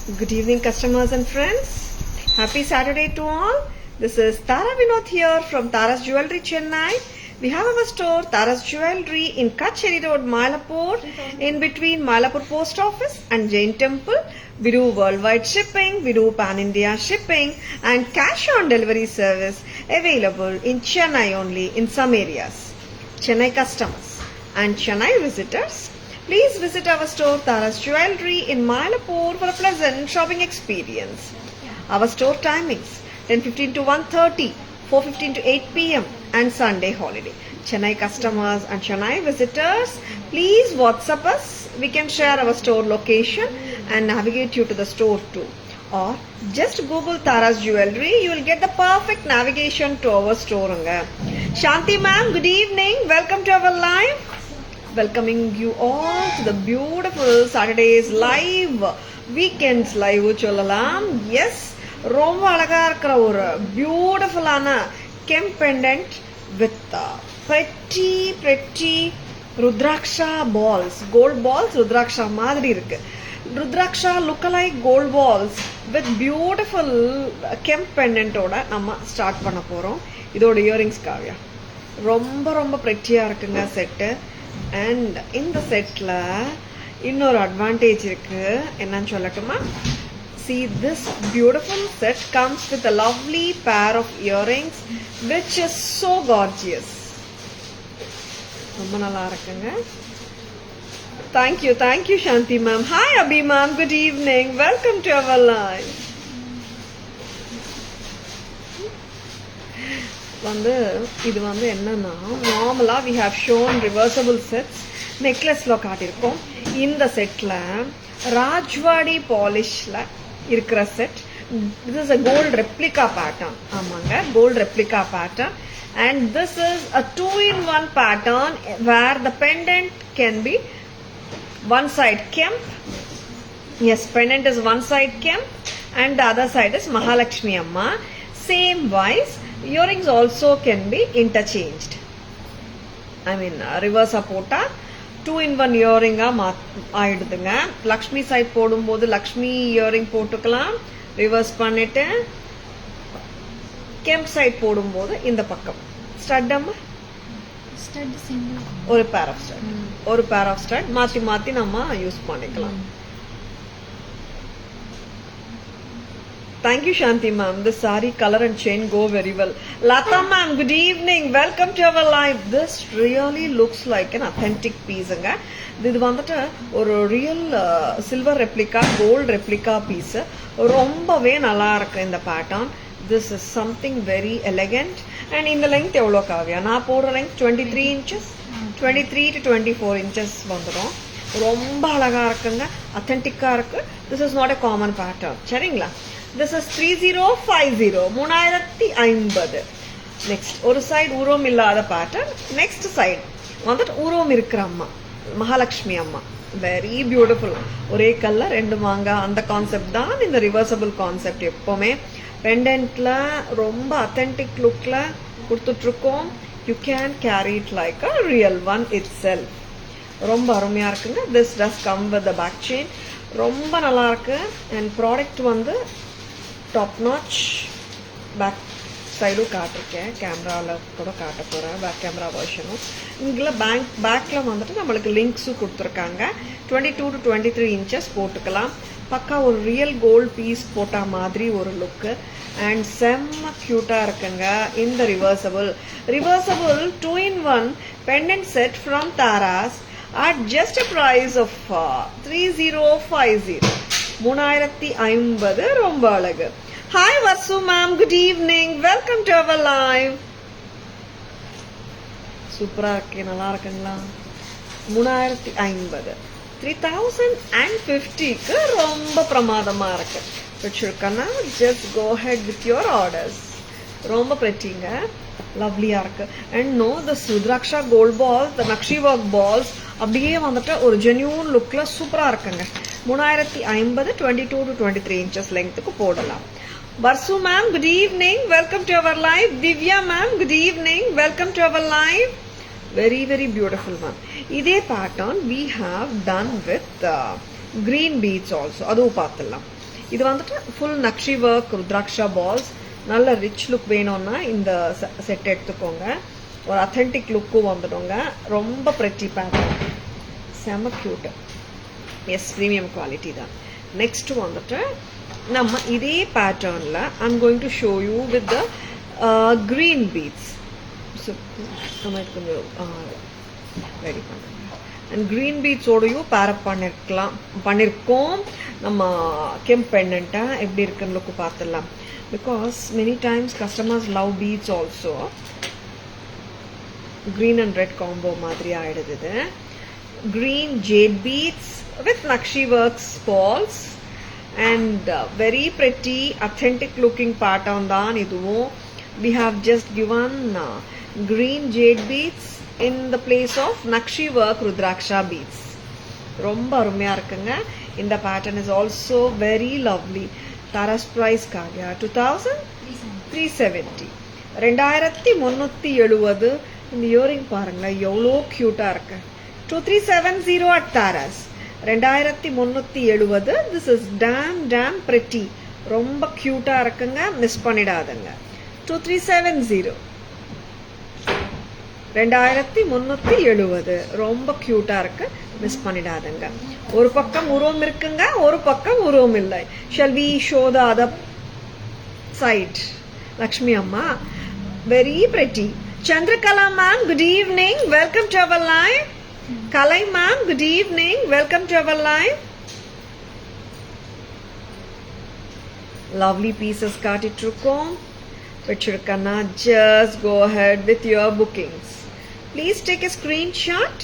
Good evening, customers and friends. Happy Saturday to all. This is Tara Vinod here from Tara's Jewelry, Chennai. We have our store, Tara's Jewelry, in Kacheri Road, Mylapore, in between Mylapore Post Office and Jain Temple. We do worldwide shipping, we do pan-India shipping and cash on delivery service available in Chennai only in some areas. Chennai customers and Chennai visitors, please visit our store Tara's Jewelry in Mylapore for a pleasant shopping experience. Our store timings 10:15 to 1:30, 4:15 to 8 p.m. and Sunday holiday. Chennai customers and Chennai visitors, please WhatsApp us. We can share our store location and navigate you to the store too. Or just Google Tara's Jewelry, you will get the perfect navigation to our store. Shanti ma'am, good evening. Welcome to our live. Welcoming you all to the beautiful Saturday's live, weekends live சொல்லலாம். Yes, ரொம்ப அழகா இருக்கிற ஒரு பியூட்டிஃபுல்லான kemp pendant with pretty rudraksha balls, gold balls rudraksha மாதிரி இருக்கு. ருத்ராட்சா லுக்கலைக் gold balls with beautiful kemp பெண்டன்ட்டோட நம்ம ஸ்டார்ட் பண்ண போறோம். இதோட இயரிங்ஸ் காவியா ரொம்ப ரொம்ப ப்ரெட்டியா இருக்குங்க செட்டு. அண்ட் இந்த செட்ல இன்னொரு அட்வான்டேஜ் இருக்கு, என்னன்னு சொல்லட்டுமா? See, this beautiful set comes with a lovely pair of earrings which is so gorgeous. ரொம்ப நல்லா இருக்குங்க. Thank you Shanti ma'am. Hi Abhi ma'am, good evening. Welcome to our live. இது என்னன்னா, நார்மலா we have shown reversible sets, நெக்லஸ்ல காட்டியிருக்கோம். இந்த செட்ல ராஜ்வாடி பாலிஷ்ல இருக்கிற set. This is a gold replica pattern. ஆமாங்க, gold replica pattern. And this is a 2-in-1 pattern where the pendant can be one side kemp. Yes, pendant is one side kemp and the other side is Mahalakshmi Amma. Same wise, earrings also can be interchanged. I mean, reverse போட்டா 2-in-1 earring ஆயிடுதுங்க. Lakshmi side போடும்போது Lakshmi earring போட்டுக்கலாம், reverse பண்ணிட்டு கெம்ப் side போடும்போது இந்த பக்கம் stud ஒரு pair of stud மாத்தி நம்ம யூஸ் பண்ணிக்கலாம். Thank you Shanti ma'am. The saree color and chain go very well. Lata ma'am, good evening. Welcome to our live. This really looks like an authentic piece. இது வந்துட்டு ஒரு real silver replica, gold replica piece. ரொம்பவே நல்லா இருக்கு இந்த pattern. This is something very elegant. And இந்த length எவ்வளோ காவியா? நான் போடுற லெங்த் 23 inches, 23 to 24 inches வந்துடும். ரொம்ப அழகா இருக்குங்க, அத்தன்டிக்கா இருக்கு. This is not a common pattern. சரிங்களா? This is 3050, 3050. நெக்ஸ்ட் ஒரு சைடு உருவம் இல்லாத பேட்டர்ன், நெக்ஸ்ட் சைடு வந்துட்டு உருவம் இருக்கிற அம்மா, மகாலட்சுமி அம்மா. Very beautiful. ஒரே கல்ல ரெண்டு மாங்கா, அந்த கான்செப்ட் தான் இந்த ரிவர்சபிள் கான்செப்ட். எப்பவுமே பெண்டன்ட்ல ரொம்ப அத்தன்டிக் லுக்ல கொடுத்துட்டு இருக்கோம். You can carry it like a real one itself. ரொம்ப அருமையா இருக்குங்க. This does come with the back chain. ரொம்ப நல்லா இருக்கு. And product top notch. Back சைடும் காட்டிருக்கேன், கேமராவில் கூட காட்ட போகிறேன், பேக் கேமரா வெர்ஷனும். இங்கே பேக்கில் வந்துட்டு நம்மளுக்கு லிங்க்ஸும் கொடுத்துருக்காங்க. 22 to 23 inches போட்டுக்கலாம். பக்கா ஒரு ரியல் கோல்ட் பீஸ் போட்ட மாதிரி ஒரு லுக்கு. அண்ட் செம்ம க்யூட்டாக இருக்குங்க இந்த reversible 2-in-1 pendant set from Tara's at just a price of 3050, 3050. ரொம்ப அழகு. Hi Varsu ma'am, good evening. Welcome to our live. சூப்பரா இருக்கு, நல்லா இருக்குங்களா? 3050, 3050க்கு ரொம்ப பிரமாதமா இருக்கு. வச்சிருக்கனா just go ahead with your orders. ரொம்ப பிரெட்டிங்க, லவ்லியா இருக்கு. And no, the Rudraksha gold ball, the nakshi work balls அப்படியே வந்துட்டு ஒரு ஜென்யூன் லுக்ல சூப்பரா இருக்குங்க. 3050, 22 to 23 inches லெங்க்த்துக்கு போடலாம். Varsu ma'am, good evening. Welcome to our live. Divya ma'am, good evening. Welcome to our live. Very beautiful ma'am. இதே pattern we have done with green beads also. அதுவும் பார்த்துடலாம். இது வந்துட்டு full nakshi work Rudraksha balls. நல்ல rich look வேணும்னா இந்த set எடுத்துக்கோங்க. ஒரு அத்தென்டிக் லுக்கும் வந்துடுங்க. ரொம்ப ப்ரெட்டி பேட்டர்ன், செம க்யூட்டு. எஸ், ப்ரீமியம் குவாலிட்டி தான். நெக்ஸ்ட் வந்துட்டு நம்ம இதே பேட்டர்னில் I'm going to show you with the green beads. So நம்ம இது கொஞ்சம் ரெடி பண்ணுங்க. அண்ட் க்ரீன் பீட்ஸோடையும் பேரப் பண்ணியிருக்கோம். நம்ம கெம்ப் பெண்டன்ட்டை எப்படி இருக்குன்னு லுக்கு பார்த்துடலாம். Because many times customers love beads also. green and red combo மாதிரி ஆயிடுது இது. green jade beads with Nakshi works balls and very pretty authentic looking pattern தான் இதுவும். We have just given green jade beads in the place of Nakshi work Rudraksha beads. ரொம்ப அருமையா இருக்குங்க. இந்த pattern is also very lovely. Tara's price காக 2370, 2370. இந்த earring பாருங்களேன் எவ்வளோ க்யூட்டாக இருக்கு. 2370 at Tara's, 2370. This is damn pretty, ரொம்ப க்யூட்டாக இருக்குங்க, மிஸ் பண்ணிடாதுங்க. 2370, 2370, ரொம்ப க்யூட்டாக இருக்கு, மிஸ் பண்ணிடாதுங்க. ஒரு பக்கம் உருவம் இருக்குங்க, ஒரு பக்கம் உருவம் இல்லை. Shall we show the other side? Lakshmi அம்மா, very pretty. Chandrakala ma'am, good evening. Welcome to our live. Kalai ma'am, good evening. Welcome to our live. Lovely pieces காட்டிட்டிருக்கோம். வச்சிருக்கனா just go ahead with your bookings. Please take a screenshot.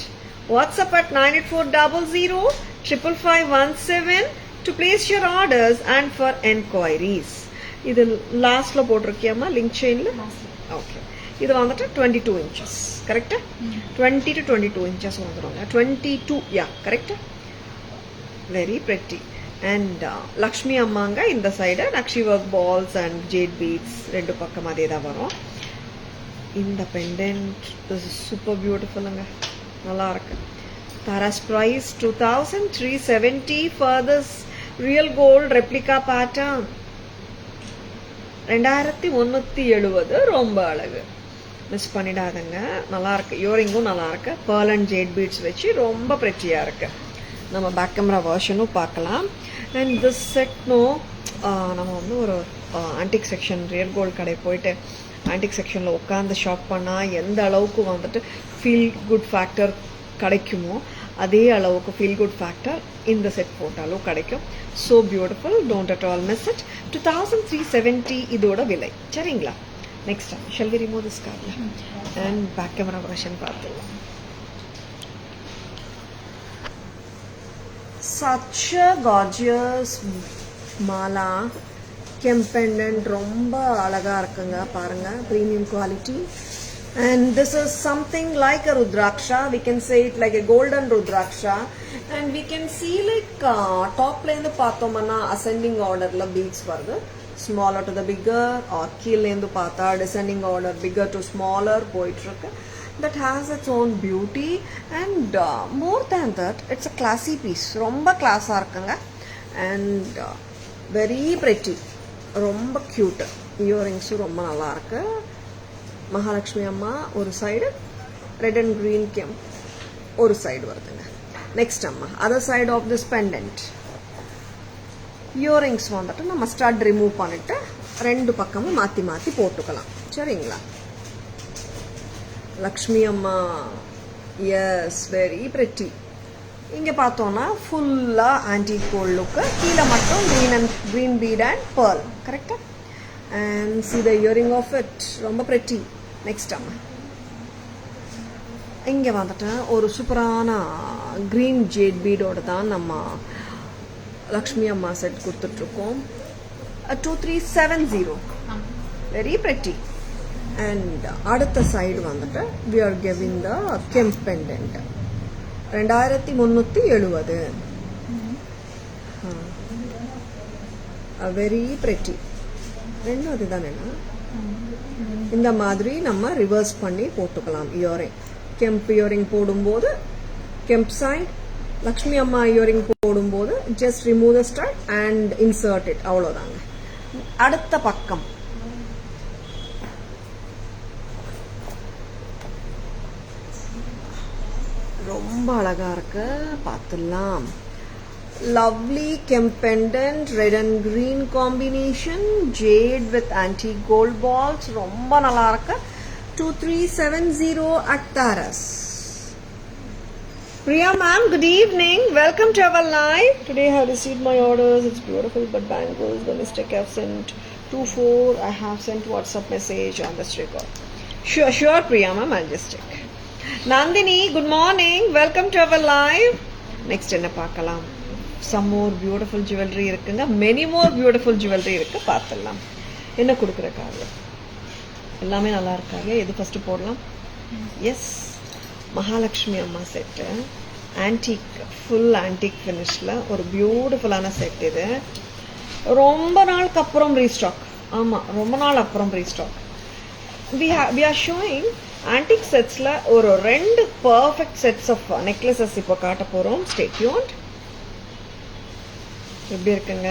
WhatsApp at 98400 55517 to place your orders and for enquiries. இது லாஸ்ட்ல போட்டிருக்கியாமா link செயின்ல? Okay. இது வந்துட்டு 22 inches, கரெக்டா? 20 to 22 inches வந்துடுங்க. 22, யா கரெக்டா? Very pretty. And Lakshmi அம்மாங்க இந்த side nakshi work balls and jade beads ரெண்டு பக்கம் அதே தான் வரும். இந்த பெண்டன்ட் சூப்பர் பியூட்டிஃபுல்லுங்க, நல்லா இருக்கு. Tara's price 2370 for this real gold replica pattern. 2370, ரொம்ப அழகு, மிஸ் பண்ணிடாதுங்க. நல்லா இருக்கு. இயரிங்கும் நல்லா இருக்கு. பேர்ல் அண்ட் ஜேட் பீட்ஸ் வச்சு ரொம்ப பிரிட்டியா இருக்கு. நம்ம பேக் கேமரா வெர்ஷனும் பார்க்கலாம். அண்ட் திஸ் செட்னோ நம்ம வந்து ஒரு ஆன்டிக் செக்ஷன் ரியல் கோல்டு கடை போயிட்டு ஆன்டிக் செக்ஷனில் உட்காந்து ஷாப் பண்ணால் எந்த அளவுக்கு வந்துட்டு ஃபீல் குட் ஃபேக்டர் கிடைக்குமோ அதே அளவுக்கு ஃபீல் குட் ஃபேக்டர் இந்த செட் போட்டாலும் கிடைக்கும். So beautiful, don't at all miss it. 2370 இதோட விலை. சரிங்களா? Next time, shall we remove this card? And back camera version பார்த்துடலாம். Such a gorgeous mala kemp pendant, ரொம்ப அழகா இருக்குங்க பாருங்க, premium quality. And this is something like a rudraksha, we can say it like a golden rudraksha. And we can see like top la irundhu paathomana ascending order la beads varudhu, smaller to the bigger, or keel endu paatha descending order bigger to smaller poitrukku. That has its own beauty. And more than that, it's a classy piece, romba class ah irukanga. And very pretty, romba cute. Earrings romba nalla irukku. Mahalakshmi amma oru side, red and green kemp oru side varudunga. Next amma other side of this pendant, earrings வந்துட்டு நம்ம stud remove பண்ணிட்டு ரெண்டு பக்கமும் மாற்றி மாற்றி போட்டுக்கலாம். சரிங்களா? லக்ஷ்மி அம்மா, எஸ், வெரி பிரிட்டி. இங்கே பார்த்தோன்னா ஃபுல்லாக ஆன்டிக் கோல்ட் லுக்கு, கீழே மட்டும் க்ரீன் பீட் அண்ட் பேர்ல், கரெக்டாக? And see the earring of it, ரொம்ப பிரிட்டி. நெக்ஸ்ட் அம்மா இங்கே வந்துட்டு ஒரு சூப்பரான க்ரீன் ஜேட் பீடோடு தான் நம்ம லக்ஷ்மி அம்மா செட் கொடுத்துட்ருக்கோம். 2370, வெரி பிரிட்டி. அண்ட் அடுத்த சைடு வந்துட்டு we are giving the kemp pendant, 2370, very pretty. ரெண்டும் அதுதானே. இந்த மாதிரி நம்ம ரிவர்ஸ் பண்ணி போட்டுக்கலாம் இயரிங். கெம்ப் இயரிங் போடும்போது கெம்ப் சைட், லக்ஷ்மி அம்மா இயரிங் போடும்போது just remove the stud and insert it, அவ்வளோதாங்க. அடுத்த பக்கம் ரொம்ப அழகா இருக்கு, பார்த்துடலாம். Lovely Kemp pendant, red and green combination, jade with antique gold balls. ரொம்ப நல்லா இருக்கு. 2370 at Taras. Priya ma'am, good evening. Welcome to our live. Today I have received my orders. It's beautiful, but bangles, the mistake I have sent 24. I have sent WhatsApp message on this record. Sure, Priya ma'am, I'll just check. Nandini, good morning. Welcome to our live. Next என்ன பார்க்கலாம். Some more beautiful jewelry இருக்குங்க. Many more beautiful jewelry இருக்கு, பார்த்துடலாம். என்ன கொடுக்குறக்காக எல்லாமே நல்லா இருக்காங்க. எது ஃபர்ஸ்ட் போடலாம்? எஸ், மகாலட்சுமி அம்மா செட்டு, ஆன்டிக், ஃபுல் ஆன்டிக் ஃபினிஷில் ஒரு பியூட்டிஃபுல்லான செட். இது ரொம்ப நாளுக்கு அப்புறம் ரீஸ்டாக். ஆமாம், ரொம்ப நாள் அப்புறம் restock. we are showing antique செட்ஸில் ஒரு 2 பர்ஃபெக்ட் செட்ஸ் ஆஃப் நெக்லஸஸ் இப்போ காட்ட போகிறோம். Stay tuned. எப்படி இருக்குங்க?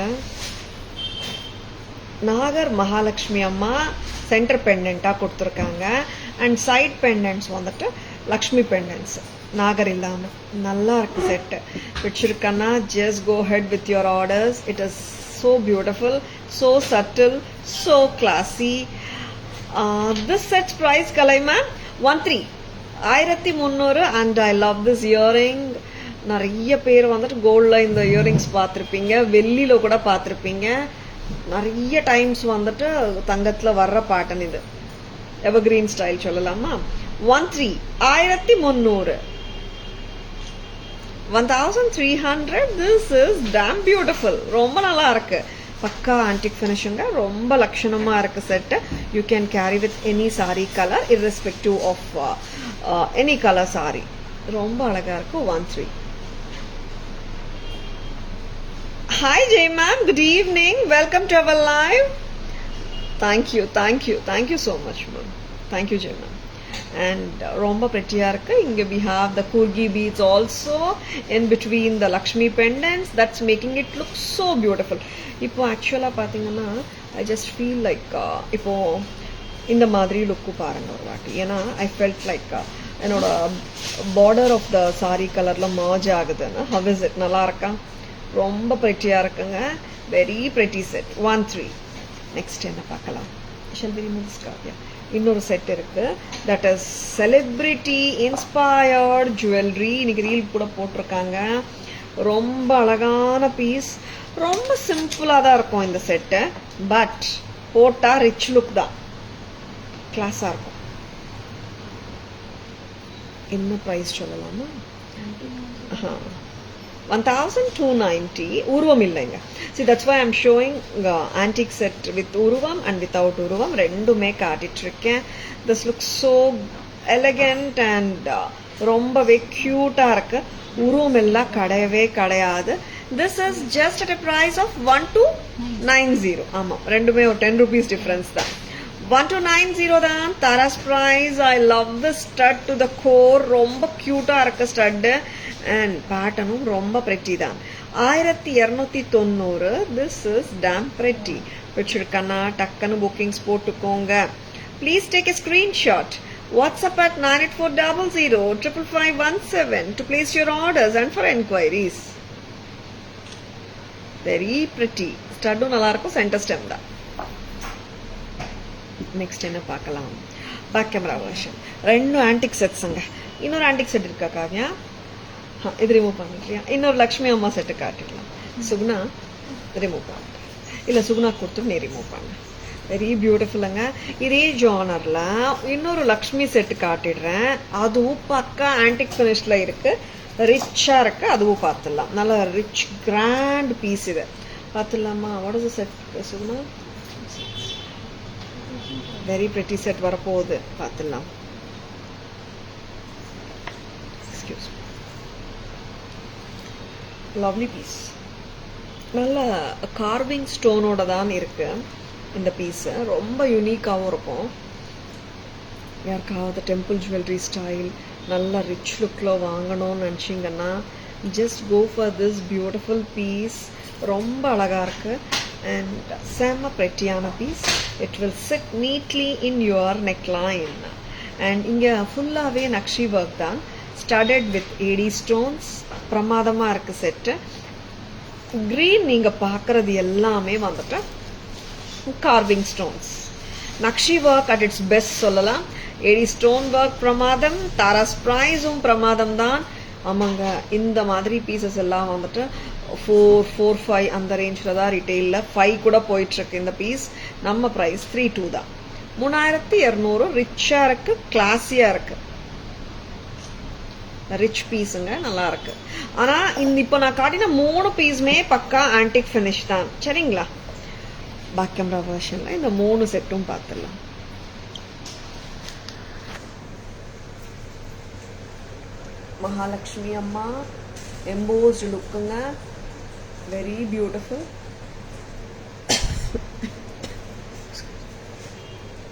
நாகர் மகாலட்சுமி அம்மா சென்டர் பெண்டன்ட்டாக கொடுத்துருக்காங்க. அண்ட் சைட் பெண்டன்ட்ஸ் வந்துட்டு லக்ஷ்மி பெண்டன்ட்ஸ், நாகர் இல்லாமல். நல்லா இருக்கு செட்டு. பிடிச்சிருக்கன்னா just go ahead with your orders. It is so beautiful, so subtle, so classy. This sets price கலைமா 1300 and I love this earring. நிறைய பேர் வந்துட்டு கோல்டில் இந்த இயரிங்ஸ் பார்த்துருப்பீங்க, வெள்ளியில் கூட பார்த்துருப்பீங்க. நிறைய டைம்ஸ் வந்துட்டு தங்கத்தில் வர்ற பேட்டர்ன் இது. எவர்கிரீன் ஸ்டைல் சொல்லலாமா? 1300 1300. This is damn beautiful. ரொம்ப நல்லா இருக்கு. பக்கா ஆன்டிக் ஃபினிஷிங்க, ரொம்ப லட்சணமா இருக்கு set. You can carry with any sari colour, irrespective of any colour sari. ரொம்ப அழகா இருக்கு. 13. Hi Jay ma'am, good evening. Welcome to our live. Thank you so much ma'am. Thank you Jay ma'am. And romba prettiya irukku. Inga we have the kurgi beads also in between the Lakshmi pendants. That's making it look so beautiful. Ipo actually pathina I just feel like ipo இந்த மாதிரி லுக்கு பாருங்க ஒரு வாட்டி. ஏன்னா I felt like என்னோட border of the sorry கலர்ல merge ஆகுதுன்னு. How is it? நல்லா இருக்கா? ரொம்ப பிரெட்டியா இருக்குங்க. Very pretty set. 13. நெக்ஸ்ட் என்ன பார்க்கலாம்? Shall we remove this card? Yeah. இன்னொரு செட் இருக்கு. That is celebrity inspired jewellery. இன்னைக்கு ரீல் கூட போட்டிருக்காங்க. ரொம்ப அழகான பீஸ். ரொம்ப சிம்பிளா தான் இருக்கும் இந்த செட்டு. பட் போட்டா ரிச் லுக் தான், கிளாஸா இருக்கும். என்ன பிரைஸ் சொல்லலாமா? 1290. உருவம் இல்லைங்க. See, that's why I'm showing antique set with உருவம் and without உருவம் ரெண்டுமே காட்டிட்டு இருக்கேன். This looks so elegant and ரொம்பவே கியூட்டா இருக்கு. உருவம் எல்லாம் கிடையவே கிடையாது. This is just at a price of 1290. ஆமா, ரெண்டுமே ஒரு 10 rupees difference தான். 1290 தான் Taras price. I love the stud to the core. ரொம்ப கியூட்டா இருக்கு ஸ்டட். அண்ட் பேட்டர்னும் ரொம்ப பிரெட்டி தான். 1290. This is damn pretty. பிடிச்சிருக்கன்னா டக்குன்னு புக்கிங்ஸ் போட்டுக்கோங்க. Please take a screenshot. WhatsApp at 9840055517 to place your orders and for enquiries. Very pretty. ஸ்டட்டும் நல்லா இருக்கும். Centre stem தான். நெக்ஸ்ட் என்ன பார்க்கலாம்? Back camera version. 2 ஆன்டிக் செட்ஸுங்க. இன்னொரு ஆன்டிக் செட் இருக்கா காவியா? இது ரிமூவ் பண்ணிக்கலையா? இன்னொரு லக்ஷ்மி அம்மா செட்டு காட்டிடலாம். சுகுணா ரிமூவ் பண்ண இல்லை, சுகுணா கொடுத்து நீ ரிமூவ் பண்ண. வெரி பியூட்டிஃபுல்லுங்க. இதே ஜானர்ல இன்னொரு லக்ஷ்மி செட்டு காட்டிடுறேன். அதுவும் பக்கா ஆன்டிக் ஃபினிஷ்ல இருக்கு. ரிச்சா இருக்கு. அதுவும் பார்த்துடலாம். நல்ல ரிச் கிராண்ட் பீஸ் இது. பார்த்துடலாமா? What is the set Suguna? Very pretty set வரப்போகுது. பார்த்துடலாம். Excuse me. Lovely piece. நல்ல கார்விங் ஸ்டோனோட தான் இருக்கு இந்த பீஸு. ரொம்ப யூனிக்காகவும் இருக்கும். யாருக்காவது டெம்பிள் ஜுவல்லரி ஸ்டைல் நல்ல ரிச் லுக்கில் வாங்கணும்னு நினச்சிங்கன்னா just go for this beautiful piece. ரொம்ப அழகா இருக்கு and செம்ம prettyயான piece. It will sit neatly in your neckline. And இங்க ஃபுல்லாவே நக்ஷி ஒர்க் தான், studded with AD stones. பிரமாதமா இருக்கு செட். green நீங்க பார்க்கறது எல்லாமே வந்துட்டு carving stones. Nakshi work at its best சொல்லலாம். AD stone work பிரமாதம், தாராஸ் பிரைஸும் பிரமாதம் தான். ஆமாங்க, இந்த மாதிரி பீசஸ் எல்லாம் வந்துட்டு 4-5 அந்த ரேஞ்சில் தான் ரிட்டெயிலில், 5 கூட போயிட்டுருக்கு இந்த பீஸ். நம்ம ப்ரைஸ் 3,200 தான். 3200. ரிச்சாக இருக்கு, கிளாஸியாக இருக்கு, ரிச் பீஸுங்க, நல்லா இருக்கு. ஆனால் இப்போ நான் காட்டின 3 பீஸுமே பக்கா ஆன்டிக் ஃபினிஷ் தான். சரிங்களா? பேக் கேமரா வெர்ஷனில் இந்த 3 செட்டும் பார்த்துடலாம். மகாலட்சுமி அம்மா எம்போஸ்டு லுக்குங்க, வெரி பியூட்டிஃபுல்.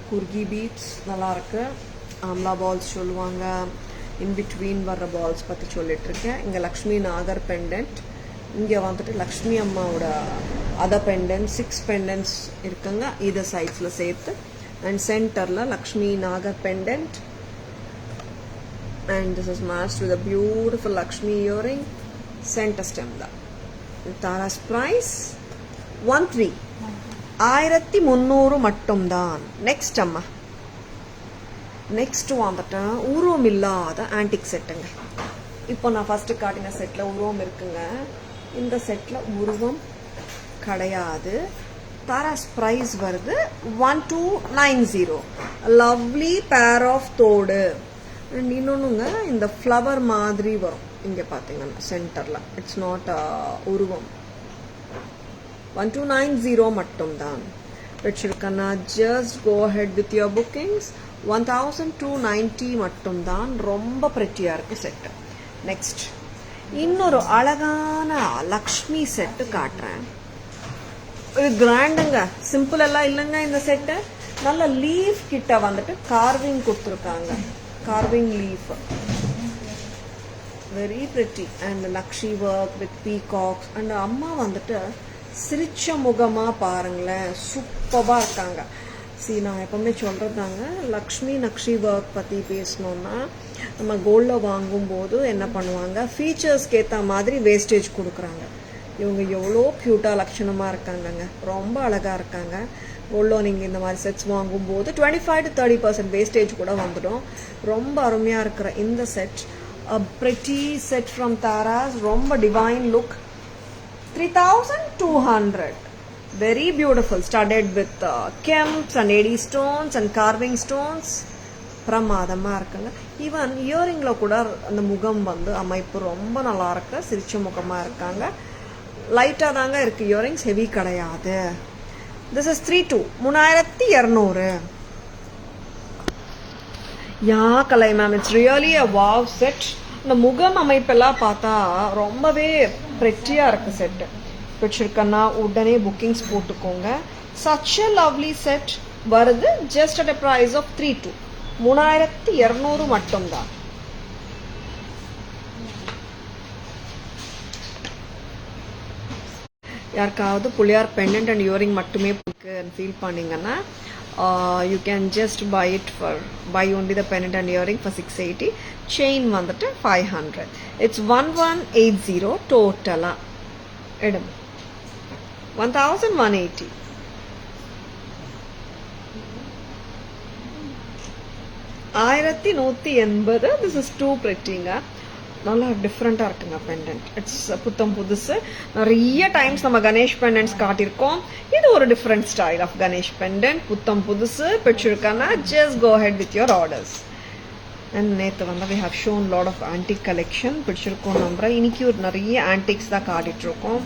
குர்கி பீட்ஸ் நல்லா இருக்கு. ஆம்லா பால்ஸ் சொல்லுவாங்க, இன்பிட்வீன் வர்ற பால்ஸ் பற்றி சொல்லிட்டு இருக்கேன். இங்கே லக்ஷ்மி நாகர் பெண்டன்ட், இங்கே வந்துட்டு லக்ஷ்மி அம்மாவோட அதர் பெண்டன்ட் 6 பெண்டன்ட்ஸ் இருக்குங்க இது சைட்ஸில் சேர்த்து. அண்ட் சென்டரில் லக்ஷ்மி நாகர் pendant. And this is matched with a beautiful Lakshmi earring. Center stem da. Tara's price 13. 1300 மட்டும் தான். Next amma. Next வந்துட்டு உருவம் இல்லாத ஆன்டிக் செட்டுங்க. இப்போ நான் ஃபர்ஸ்ட் காட்டின செட்ல உருவம் இருக்குங்க. இந்த செட்ல உருவம் கிடையாது. தாராஸ் பிரைஸ் வருது 1290. Lovely pair of தோடு. அண்ட் இன்னொன்றுங்க, இந்த ஃப்ளவர் மாதிரி வரும் இங்கே பார்த்தீங்கன்னா சென்டரில். இட்ஸ் நாட் உருவம். 1290 மட்டும்தான். வச்சிருக்கேன்னா just go ahead with your bookings. 1290 மட்டும்தான். ரொம்ப ப்ரெட்டியாக இருக்கு செட்டு. நெக்ஸ்ட் இன்னொரு அழகான லக்ஷ்மி செட்டு காட்டுறேன். ஒரு கிராண்டுங்க, சிம்பிள் எல்லாம் இல்லைங்க இந்த செட்டு. நல்ல லீஃப் கிட்ட வந்துட்டு கார்விங் கொடுத்துருக்காங்க, carving leaf, very pretty. And Lakshi work with peacocks. And அம்மா வந்துட்டு சிரிச்ச முகமா பாருங்களேன், சூப்பரா இருக்காங்க. நான் எப்பவுமே சொல்றதாங்க, லக்ஷ்மி நக்ஷி ஒர்க் பத்தி பேசணும்னா நம்ம கோல்ட்ல வாங்கும்போது என்ன பண்ணுவாங்க, ஃபீச்சர்ஸ்க்கு ஏற்ற மாதிரி வேஸ்டேஜ் கொடுக்குறாங்க. இவங்க எவ்வளோ க்யூட்டா லட்சணமா இருக்காங்கங்க, ரொம்ப அழகா இருக்காங்க. கோல்டோ நீங்கள் இந்த மாதிரி செட்ஸ் வாங்கும்போது 25 to 30% வேஸ்டேஜ் கூட வந்துடும். ரொம்ப அருமையாக இருக்கிற இந்த set, pretty set from Tharas, ரொம்ப divine look. 3200. Very beautiful, studded with kemps and AD stones and carving stones. பிரமாதமாக இருக்குங்க. ஈவன் இயரிங்கில் கூட அந்த முகம் வந்து அமைப்பு ரொம்ப நல்லா இருக்கு, சிரிச்ச முகமாக இருக்காங்க. லைட்டாக தாங்க இருக்கு இயரிங்ஸ், ஹெவி கிடையாது. This is 3,200. 3200. Yeah, Kalai ma'am, it's really a wow set. இந்த முகம் அமைப்பெல்லாம் பார்த்தா ரொம்பவே ப்ரெட்டியா இருக்கு செட். பிடிச்சிருக்கன்னா உடனே புக்கிங்ஸ் போட்டுக்கோங்க. Such a lovely set வருது just at a price of 3,200. 3200 மட்டும்தான். யாருக்காவது புள்ளியார் பெண்டன்ட் அண்ட் இயரிங் மட்டுமே ஃபீல் பண்ணீங்கன்னா you can just buy only the pendant and earring for 680. Chain வந்துட்டு 500. இட்ஸ் 1180 டோட்டலா. இடம் 1180. 1180. This is too prettyங்க, நல்லா டிஃப்ரெண்ட்டாக இருக்குங்க பெண்டன்ட். இட்ஸ் புத்தம் புதுசு. நிறைய டைம்ஸ் நம்ம கணேஷ் பெண்டன்ட்ஸ் காட்டியிருக்கோம். இது ஒரு different style of Ganesh pendant, புத்தம் புதுசு. பிடிச்சிருக்கானா just go ahead with your orders. And நேற்று வந்து we have shown lot of antique collection. பிடிச்சிருக்கோம் நம்புறேன். இன்னைக்கு ஒரு நிறைய ஆன்டிக்ஸ் தான் காட்டிகிட்ருக்கோம்.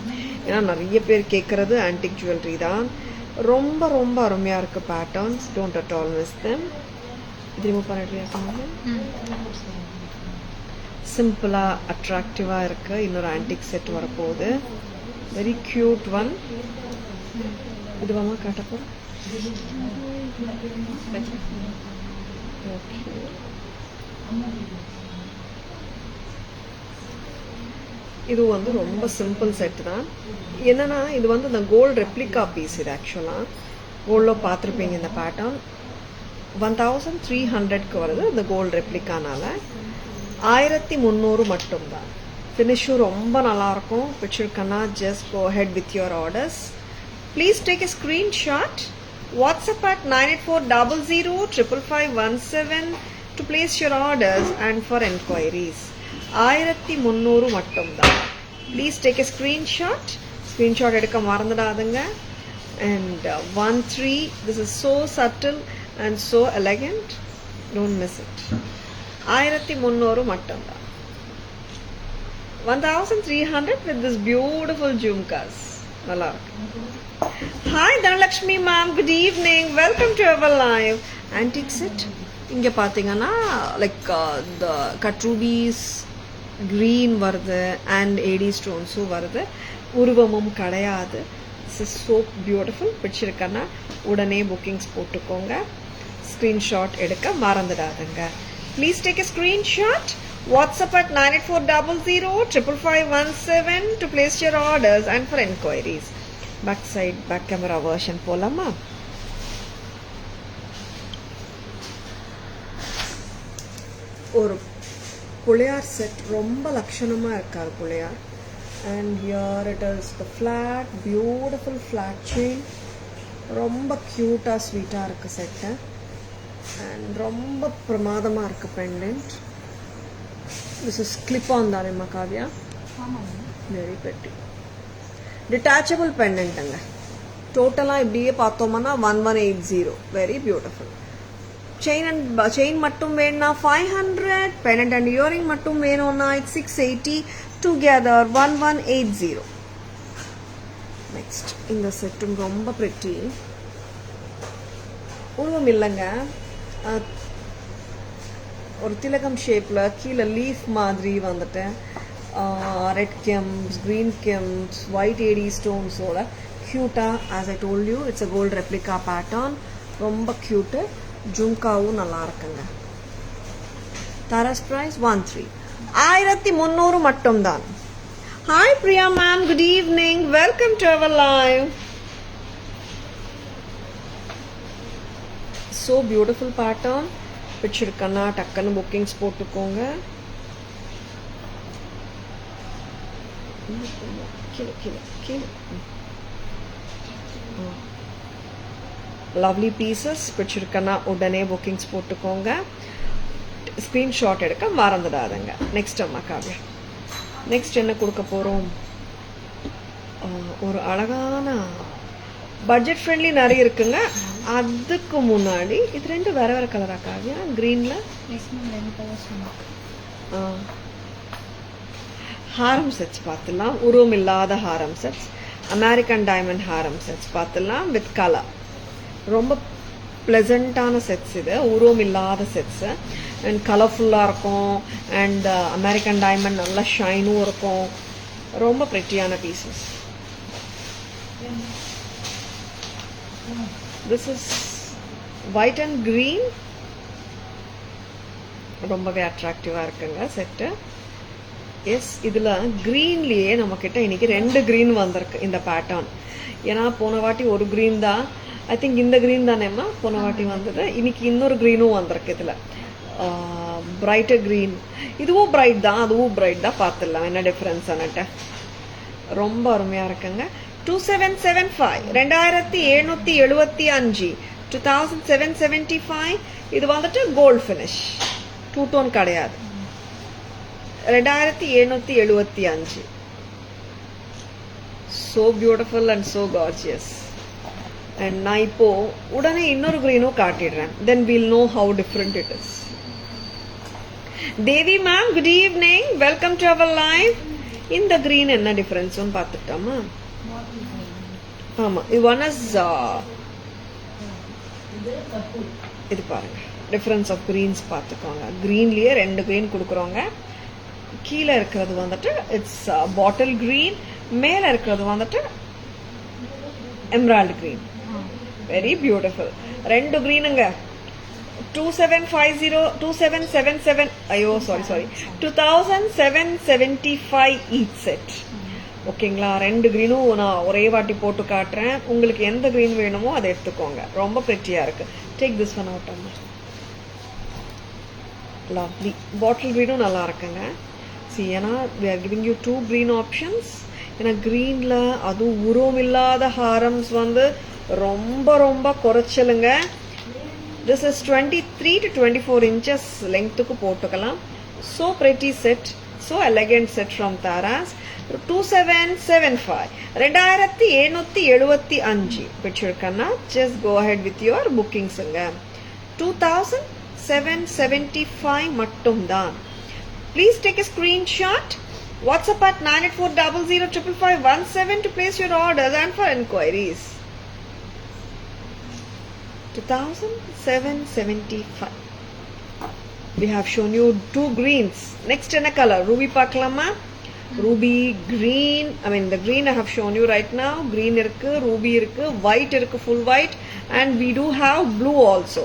ஏன்னா நிறைய பேர் கேட்குறது ஆன்டிக் ஜுவல்லரி தான். ரொம்ப ரொம்ப அருமையாக இருக்குது patterns. Don't at all miss them. இது ரிமூவ் பண்ணிட்டு சிம்பிளாக அட்ராக்டிவாக இருக்குது. இன்னொரு ஆன்டிக் செட் வரப்போகுது, வெரி க்யூட் ஒன். இது வாமா காட்ட போகிறோம். ஓகே, இது வந்து ரொம்ப சிம்பிள் செட் தான். என்னன்னா இது வந்து இந்த கோல்டு ரெப்ளிகா பீஸ். இது ஆக்சுவலாக கோல்டில் பார்த்துருப்பீங்க இந்த பேட்டர்ன். 1300க்கு வருது இந்த கோல்டு ரெப்ளிகானால. 1300 மட்டும்தான். ஃபினிஷும் ரொம்ப நல்லாயிருக்கும். பிடிச்சிருக்கன்னா just go ahead with your orders. Please take a screenshot. WhatsApp at 9840055517 to place your orders and for enquiries. 1300 மட்டும்தான். Please take a screenshot. Screenshot எடுக்க மறந்துடாதுங்க. And 13, this is so subtle and so elegant. Don't miss it. 1300 மட்டும்தான். 1300 with this beautiful jhumkas. நல்லா இருக்கு. Hi Dhanalakshmi ma'am, good evening. Welcome to our live antique set. இங்க பாத்தீங்கன்னா like the cut rubies green வருது and AD stonesம் வருது. உருவமும் கிடையாது. This is so beautiful. பிடிச்சிருக்கன்னா உடனே bookings போட்டுக்கோங்க. ஸ்கிரீன்ஷாட் எடுக்க மறந்துடாதுங்க. Please take a screenshot. WhatsApp at 9840055517 to place your orders and for enquiries. Back side, back camera version போலாமா? ஒரு புளியார் set ரொம்ப லட்சணமா இருக்காரு புளியார். And here it is the flat, beautiful flat chain. ரொம்ப கியூட்டா ஸ்வீட்டா இருக்கு செட்டு. And ரொம்ப பிரமாதமா இருக்கு pendant. This is clip on தானேம்மா Kavya? Very pretty. Detachable pendant அங்க. டோட்டலா இப்படியே பார்த்தோம்னா 1180. Very beautiful. செயின் மட்டும் வேணும்னா 500. pendant and earring மட்டும் வேணும்னா 680. Together 1180. Next இந்த செட்டும் ரொம்ப pretty. உருவம் இல்லைங்க, ஒரு திலகம் ஷேப்ல கீழே லீஃப் மாதிரி வந்துட்டு red gems, green gems, white AD ஸ்டோன்ஸோட கியூட்டா. As I told you it's a gold replica pattern. ரொம்ப கியூட்டு. ஜும்காவும் நல்லா இருக்குங்க. தரஸ் பிரைஸ் 13. 1300 மட்டும்தான். Hi Priya ma'am, good evening. Welcome to our live. So beautiful pattern. பிடிச்சிருக்கன்னா டக்குன்னு புக்கிங்ஸ் போட்டுக்கோங்க. Lovely pieces. பிடிச்சிருக்கன்னா உடனே புக்கிங்ஸ் போட்டுக்கோங்க. ஸ்கிரீன்ஷாட் எடுக்க மறந்துடாதுங்க. நெக்ஸ்ட் அம்மா காவ்யா, நெக்ஸ்ட் என்ன கொடுக்க போறோம்? ஒரு அழகான பட்ஜெட் ஃப்ரெண்ட்லி நிறைய இருக்குங்க. அதுக்கு முன்னாடி இது ரெண்டு வேற வேற கலரா காவ்யா? கிரீன்ல ஹாரம் செட்ஸ் பார்த்துலாம். உருவம் இல்லாத ஹாரம் செட்ஸ், அமெரிக்கன் டைமண்ட் ஹாரம் செட்ஸ் பார்த்துலாம் வித் கலர். ரொம்ப பிளசண்டான செட்ஸ் இது. உருவம் இல்லாத செட்ஸ் அண்ட் கலர்ஃபுல்லாக இருக்கும். அண்ட் அமெரிக்கன் டைமண்ட் நல்லா ஷைனும் இருக்கும். ரொம்ப பிரெட்டியான pieces. This is white and green. ரொம்பவே அட்ராக்டிவாக இருக்குங்க செட்டு. எஸ், இதில் க்ரீன்லேயே நம்மக்கிட்ட இன்னைக்கு 2 க்ரீன் வந்திருக்கு இந்த பேட்டர்ன். ஏன்னா போன வாட்டி ஒரு க்ரீன் தான், ஐ திங்க் இந்த க்ரீன் தானேம்மா போன வாட்டி வந்தது. இன்னைக்கு இன்னொரு க்ரீனும் வந்திருக்கு இதில். Brighter green. இதுவும் பிரைட் தான், அதுவும் பிரைட் தான். பார்த்துடலாம் என்ன டிஃப்ரென்ஸ் அன்னுட்டு. ரொம்ப அருமையாக இருக்குங்க. 2775. 2775. 2775. இது வந்துட்டு கோல்ட் ஃபினிஷ், 2 டோன் கிடையாது. 2775. So beautiful and so gorgeous. And நான் இப்போ உடனே இன்னொரு கிரீனும் காட்டிடுறேன். Then we'll know how different it is. Devi ma'am, good evening. Welcome to our live. இந்த கிரீன் என்ன டிஃபரன்ஸ்னு பார்த்துட்டோமா? ஆமா, இது ஒன் இஸ் இது பாருங்க, டிஃபரன்ஸ் ஆஃப் கிரீன்ஸ் பார்த்துக்கோங்க. கிரீன்லயே 2 கிரீன் கொடுக்குறோங்க. கீழே இருக்கிறது வந்துட்டு இட்ஸ் பாட்டில் கிரீன், மேல இருக்கிறது வந்துட்டு எம்ரால்டு கிரீன். Very beautiful. 2 கிரீனுங்க. 2750 2777 ஐயோ சாரி 2775 each set. ஓகேங்களா, ரெண்டு க்ரீனும் நான் ஒரே வாட்டி போட்டு காட்டுறேன். உங்களுக்கு எந்த க்ரீன் வேணுமோ அதை எடுத்துக்கோங்க. ரொம்ப பிரிட்டியா இருக்கு. டேக் திஸ் ஒன் அவுட் அம்மா. லவ்லி பாட்டில் க்ரீனும் நல்லா இருக்குங்க. see ஏன்னா we are giving you two green options. ஏன்னா க்ரீன்ல அது உருவம் இல்லாத ஹாரம்ஸ் வந்து ரொம்ப ரொம்ப குறைச்சலுங்க. This is 23 to 24 inches lengthக்கு போட்டுக்கலாம். So pretty set, so elegant set from Taras. 2775 2775 பிடிச்சிருக்கன்னா just go ahead with your bookings. 2775 மட்டும் தான். Please take a screenshot. WhatsApp at 9840055517 to place your orders and for inquiries. 2775. We have shown you two greens. Next in a color ruby paklama. Ruby green, I mean the green I have shown you right now. Green irukku, ruby irukku, white irukku, full white, and we do have blue also.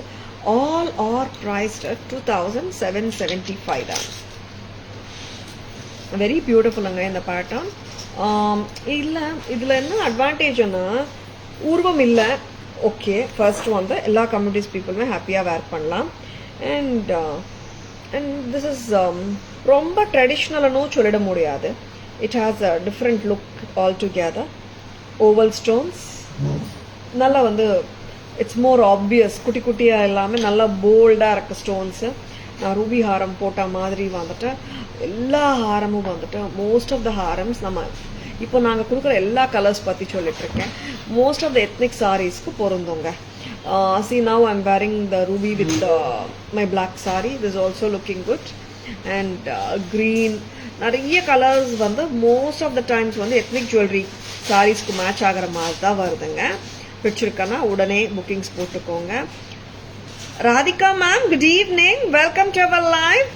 All are priced at 2775. Very beautiful anga in the pattern. Idla enna advantage na urvam illa. Okay, first one the ella communities people may happy wear pannalam. And this is romba traditional no sollida mudiyadhu. It has a different look altogether. Oval stones nalla vandu it's more obvious. Kutti kuttiya ellame nalla bold ah irukku stones. Na ruby haram pota madri vandata ella haramum vandata most of the harams nama இப்போ நாங்க கொடுக்குற எல்லா colours பத்தி சொல்லிட்டு இருக்கேன். most of the ethnic sarees க்கு பொருந்துங்க. See now I'm wearing the ruby with my black saree. This is also looking good. And green நிறைய colours வந்து most of the times வந்து ethnic jewelry sarees க்கு match ஆகுற மாதிரி தான் வருதுங்க. பிடிச்சிருக்கனா உடனே bookings போட்டுக்கோங்க. Radhika ma'am, good evening. Welcome to our live.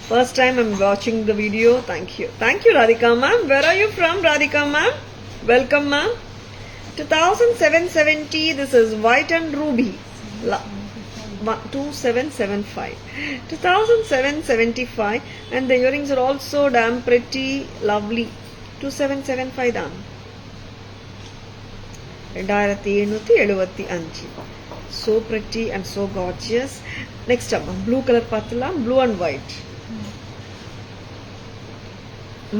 First time I'm watching the video. Thank you. Thank you, Radhika ma'am. Where are you from, Radhika ma'am? Welcome, ma'am. 2770. This is white and ruby. 2775. 2775. And the earrings are also damn pretty lovely. 2775 done. 2775. So pretty and so gorgeous. Next up, blue color patla, blue and white.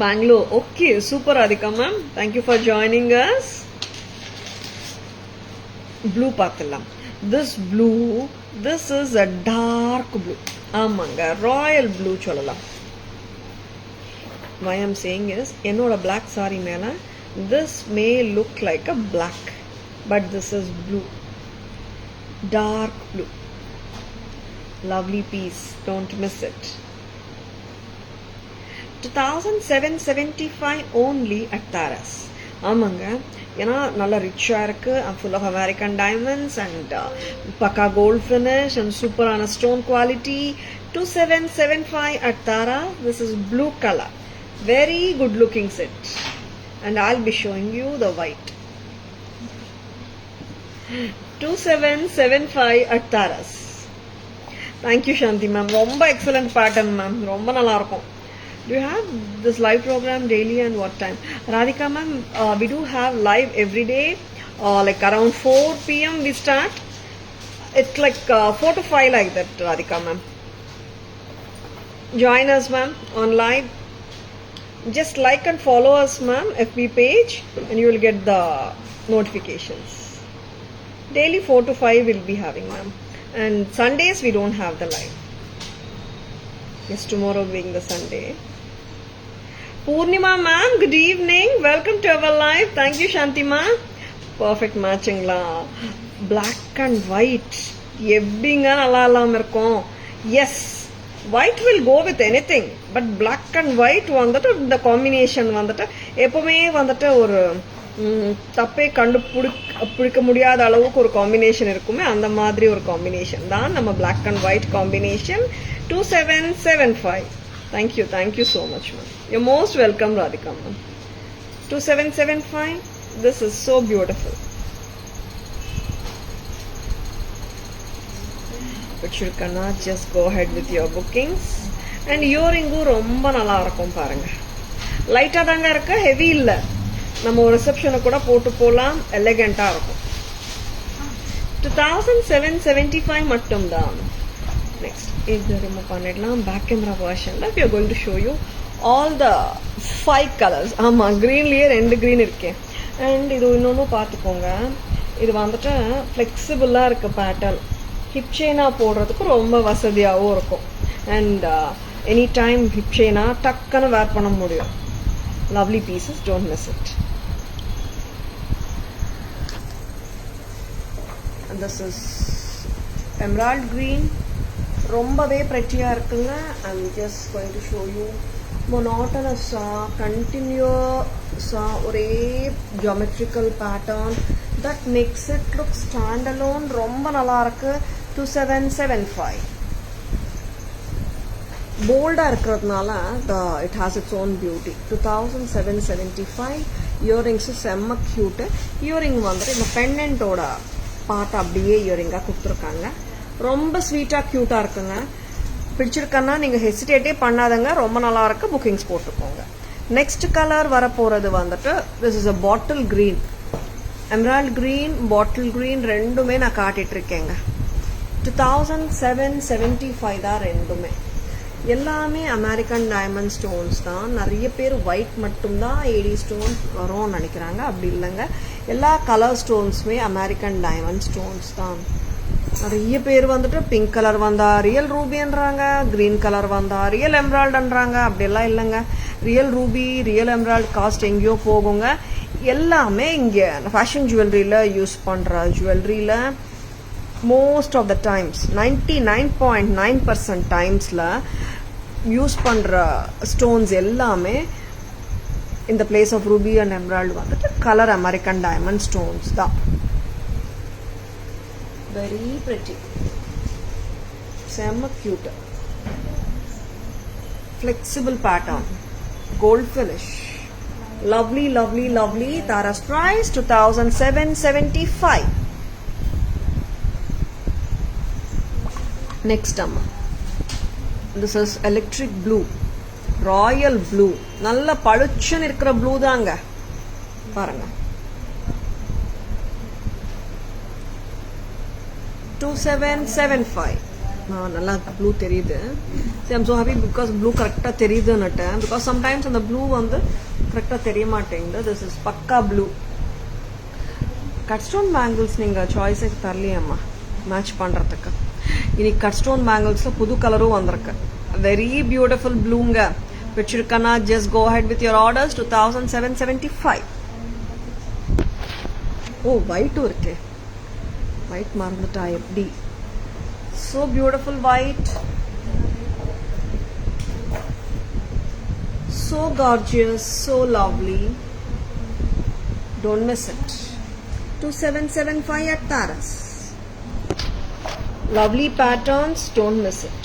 Bangalore. Okay, super Radhika ma'am. Thank you for joining us. Blue pathalam. This blue, this is a dark blue. Amanga, royal blue cholalam. Why I'm saying is, enoda black saree mela, this may look like a black, but this is blue. Dark blue. Lovely piece. Don't miss it. 2775 only at Taras. ஆமாங்க, ஏன்னா நல்லா ரிச்சாக இருக்கு. Full of American diamonds and பக்கா gold finish and சூப்பரான stone quality. 2775 at Tara. This is blue color. Very good looking set. And I'll be showing you the white. 2775 at Taras. Thank you Shanti ma'am. ரொம்ப excellent pattern ma'am. ரொம்ப நல்லா இருக்கும். Do you have this live program daily and what time? Radhika ma'am, we do have live every day, like around 4 p.m. we start. It's like 4 to 5 like that, Radhika ma'am. Join us ma'am on live. Just like and follow us ma'am, FB page, and you will get the notifications. Daily 4 to 5 we'll be having ma'am. And Sundays we don't have the live. Yes, tomorrow being the Sunday. Purnima ma'am, good evening. Welcome to our live. Thank you Shanti ma. Perfect matching la. Black and white. Ebbinga nalla illam irukum. Yes, white will go with anything, but black and white vandata the combination vandata எப்பவுமே வந்துட்டு ஒரு தப்பே கண்டுபிடிக்க முடியாத அளவுக்கு ஒரு combination இருக்குமே, அந்த மாதிரி ஒரு காம்பினேஷன் தான் நம்ம black and white combination. 2775. Thank you so much ma'am. You're most welcome Radhika ma'am. 2775. This is so beautiful. பிடிச்சிருக்கனா just go ahead with your bookings. And இயரிங்கும் ரொம்ப நல்லா இருக்கும் பாருங்க. லைட்டாக தாங்க இருக்கு, ஹெவி இல்லை. நம்ம ஒரு ரிசப்ஷனை கூட போட்டு போகலாம், எலிகெண்ட்டாக இருக்கும். 2775 மட்டும்தான். நெக்ஸ்ட் இது ரிமூவ் பண்ணிடலாம். பேக் கேமரா வெர்ஷனில் we are going to show you all the 5 colors. ஆமாம், க்ரீன்லேயே 2 க்ரீன் இருக்கேன். அண்ட் இது இன்னொன்று பார்த்துக்கோங்க, இது வந்துட்டு ஃப்ளெக்சிபிளாக இருக்குது பேட்டர்ன். ஹிப் செயினாக போடுறதுக்கு ரொம்ப வசதியாகவும் இருக்கும். அண்ட் எனி டைம் ஹிப் செயினாக டக்குன்னு வேர் பண்ண முடியும். Lovely pieces, don't miss it. This is emerald green, ரொம்பவே ப்ரெட்டியாக இருக்குங்க. I'm just going to show you மொனாட்டனஸாக கண்டினியூஸாக ஒரே geometrical pattern that makes it look stand alone. ரொம்ப நல்லாயிருக்கு. 2775 போல்டாக இருக்கிறதுனால it has its own beauty. 2775 earrings செம்ம க்யூட்டு. இயரிங் வந்துட்டு இந்த பெண்டன்ட்டோட பார்ட் அப்படியே இயரிங்காக கொடுத்துருக்காங்க. ரொம்ப ஸ்வீட்டாக க்யூட்டாக இருக்குங்க. பிடிச்சிருக்கன்னா நீங்கள் ஹெசிடேட்டே பண்ணாதங்க, ரொம்ப நல்லா இருக்கு. புக்கிங்ஸ் போட்டுக்கோங்க. நெக்ஸ்ட் கலர் வரப்போகிறது வந்துட்டு this is a bottle green. Emerald green, bottle green ரெண்டுமே நான் காட்டிகிட்ருக்கேங்க. 2775 தான் ரெண்டுமே. எல்லாமே அமெரிக்கன் டைமண்ட் ஸ்டோன்ஸ் தான். நிறைய பேர் ஒயிட் மட்டும்தான் ஏடி ஸ்டோன்ஸ் வரும்னு நினைக்கிறாங்க. அப்படி இல்லைங்க, எல்லா கலர் ஸ்டோன்ஸுமே அமெரிக்கன் டைமண்ட் ஸ்டோன்ஸ் தான். நிறைய பேர் வந்துட்டு பிங்க் கலர் வந்தா ரியல் ரூபின்றாங்க, கிரீன் கலர் வந்தா ரியல் எம்ரால்டுன்றாங்க. அப்படியெல்லாம் இல்லைங்க. Real ruby, real emerald cost எங்கேயோ போகுங்க. எல்லாமே இங்கே ஃபேஷன் ஜுவல்லரியில் யூஸ் பண்ணுற ஜுவல்லரியில் மோஸ்ட் ஆஃப் த டைம்ஸ் 99.9% டைம்ஸில் யூஸ் பண்ணுற ஸ்டோன்ஸ் எல்லாமே இந்த place of ruby and emerald வந்துட்டு கலர் அமெரிக்கன் டைமண்ட் ஸ்டோன்ஸ் தான். Very pretty, செம்ம cute, flexible pattern, gold finish, lovely, lovely, lovely. Tara's price 2775. Next amma, this is electric blue, royal blue. நல்ல பளிச்சுன்னு இருக்கிற blue தாங்க பாருங்க. 2775. நல்லா ப்ளூ தெரியுது. I'm so happy because blue கரெக்டாக தெரியுதுன்னுட்டு. பிகாஸ் சம்டைம்ஸ் அந்த ப்ளூ வந்து கரெக்டாக தெரிய மாட்டேங்குது. திஸ் இஸ் பக்கா ப்ளூ. கட் ஸ்டோன் பேங்கிள்ஸ் நீங்கள் சாய்ஸுக்கு தரலையம்மா மேட்ச் பண்ணுறதுக்கு. இன்னைக்கு கட் ஸ்டோன் பேங்கிள்ஸில் புது கலரும் வந்திருக்கு. வெரி பியூட்டிஃபுல் ப்ளூங்க. பிடிச்சிருக்கனா just go ahead with your orders. 2775. ஓ ஒயிட்டும் இருக்கு. white மறந்துட்டா எப்படி. so beautiful white, so gorgeous, so lovely. don't miss it. 2775 at Tara's. lovely patterns, don't miss it.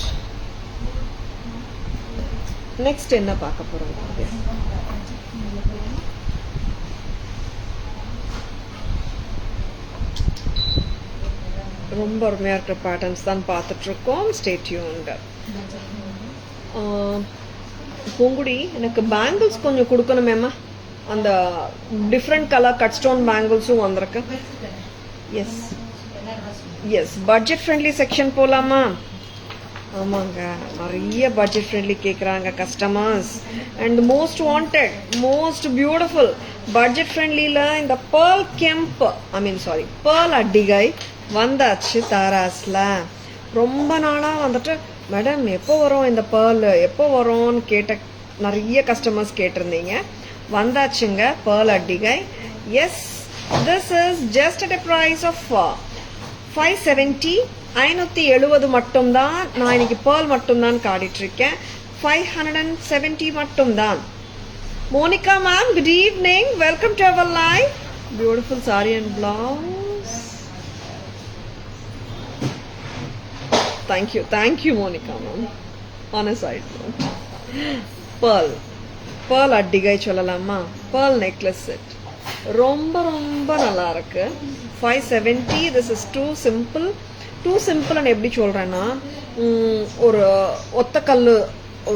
next என்ன பார்க்க போறோம்? ரொம்ப அருமையாக இருக்கிற பேட்டர்ன்ஸ் தான் பார்த்துட்ருக்கோம். Stay tuned. பூங்குடி, எனக்கு பேங்கிள்ஸ் கொஞ்சம் கொடுக்கணுமேம்மா. அந்த டிஃப்ரெண்ட் கலர் கட் ஸ்டோன் பேங்கிள்ஸும் வந்திருக்கு. Yes yes, budget friendly section போகலாமா? ஆமாங்க, நிறைய பட்ஜெட் ஃப்ரெண்ட்லி கேட்குறாங்க customers. And most wanted, most beautiful budget ஃப்ரெண்ட்லியில் இந்த பேர்ல் கெம்ப், பேர்ல் அட்டிகை வந்தாச்சு தாராஸ்ல. ரொம்ப நாளாக வந்துட்டு மேடம் எப்போ வரும் இந்த பேர்ல், எப்போ வரும்னு கேட்ட நிறைய கஸ்டமர்ஸ் கேட்டிருந்தீங்க. வந்தாச்சுங்க பேர்ல் அட்டிகை. Yes, this is just at a price of 570. 570 மட்டும்தான். நான் இன்னைக்கு பேர்ல் மட்டும்தான் காட்டிட்டு 570 மட்டும்தான். Monica ma'am, good evening, welcome to our live. Beautiful sari and blouse. Thank you Monica ma'am. On a side note, pearl அட்டிகை சொல்லலாமா? pearl necklace set ரொம்ப ரொம்ப நல்லா இருக்கு. 570. this is too simple. Too சிம்பிள்னு எப்படி சொல்கிறேன்னா, ஒரு ஒத்தக்கல்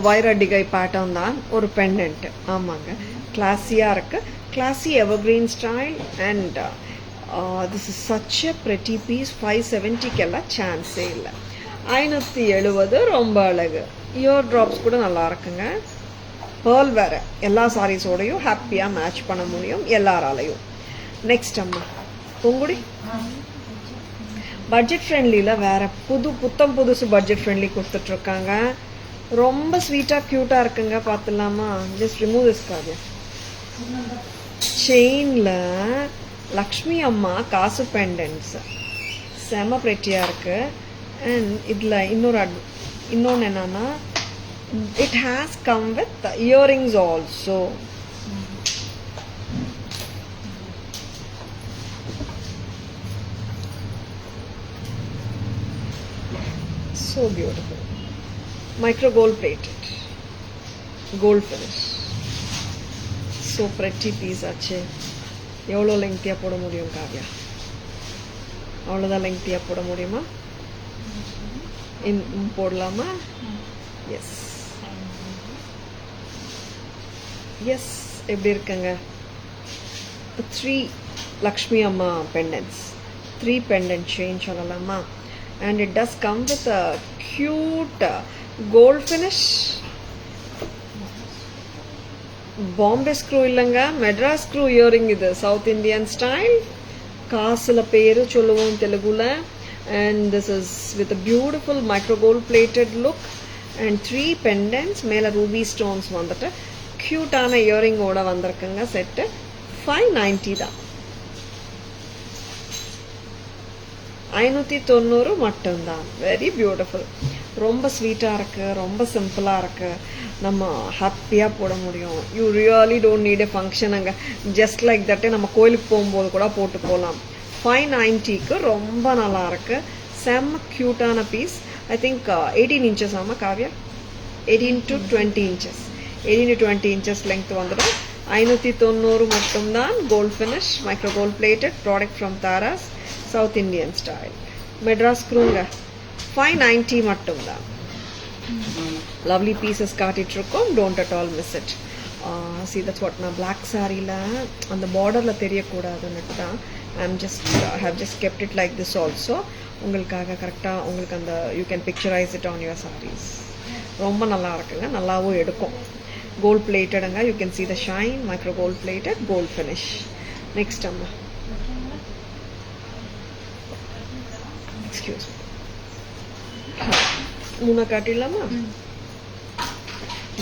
வைரடிகை பேட்டர்ன் தான் ஒரு பெண்டன்ட். ஆமாங்க, கிளாஸியாக இருக்குது. Classy evergreen style and this is such a pretty piece. 570 சான்ஸே இல்லை. 570 ரொம்ப அழகு. இயர் ட்ராப்ஸ் கூட நல்லா இருக்குங்க. பேர்ல் வேறு எல்லா சாரீஸோடையும் ஹாப்பியாக மேட்ச் பண்ண முடியும் எல்லாராலையும். நெக்ஸ்ட் அம்மா பொங்குடி பட்ஜெட் ஃப்ரெண்ட்லியில் வேறு புத்தம் புதுசு பட்ஜெட் ஃப்ரெண்ட்லி கொடுத்துட்ருக்காங்க. ரொம்ப ஸ்வீட்டாக க்யூட்டாக இருக்குங்க. பார்த்துலாமா? Just remove this card. செயினில் லக்ஷ்மி அம்மா காசு பெண்டன்ட்ஸ் செம ப்ரெட்டியாக இருக்குது. அண்ட் இதில் இன்னொன்று என்னன்னா, it has come with earrings also. So beautiful. Micro gold plated, gold finish. So pretty piece ஆச்சு. எவ்வளோ லெங்க்தியாக போட முடியும் காவ்யா? அவ்வளோதான் லெங்க்தியாக போட முடியுமா? போடலாமா? Yes yes. எப்படி இருக்குங்க? 3 லக்ஷ்மி அம்மா பெண்டன்ட்ஸ், 3 பெண்டன்ட் செயின் சொல்லலாமா? And it does come with a cute gold finish. Bombay screw இல்லைங்க, மெட்ராஸ் ஸ்க்ரூ இயரிங். இது சவுத் இந்தியன் ஸ்டைல். காசில் பேரு சொல்லுவோம் தெலுங்குல. And this is with a beautiful micro gold plated look and 3 pendants. மேலே ruby stones வந்துட்டு க்யூட்டான இயரிங் ஓட வந்திருக்குங்க. செட்டு 590 தான். 590 மட்டும்தான். Very beautiful. ரொம்ப ஸ்வீட்டாக இருக்குது, ரொம்ப சிம்பிளாக இருக்குது. நம்ம ஹாப்பியாக போட முடியும். You really don't need a function. அங்கே ஜஸ்ட் லைக் தட்டே நம்ம கோயிலுக்கு போகும்போது கூட போட்டு போகலாம். 590க்கு ரொம்ப நல்லா இருக்கு. செம்ம க்யூட்டான பீஸ். ஐ திங்க் 18 inches ஆமா Kavya? 18 to 20 inches, 18 to 20 inches length வந்துடும். 590 மட்டும்தான். Gold finish, micro gold plated product from Tharas, south Indian style. Madras ஸ்க்ரூங்க 590 மட்டும்தான். லவ்லி பீசஸ் காட்டிகிட்ருக்கோம். Don't at all miss it. see that's what நான் black சாரியில் அந்த பார்டரில் தெரியக்கூடாதுன்னுட்டு தான் I have just kept it like this also. உங்களுக்காக கரெக்டாக உங்களுக்கு அந்த you can picturize it on your sarees. ரொம்ப நல்லா இருக்குங்க, நல்லாவும் எடுக்கும். Gold பிளேட்டடுங்க. you can see the shine. micro gold plated, gold finish. next அம்மா excuse me, மூணா காட்டிடலாமா?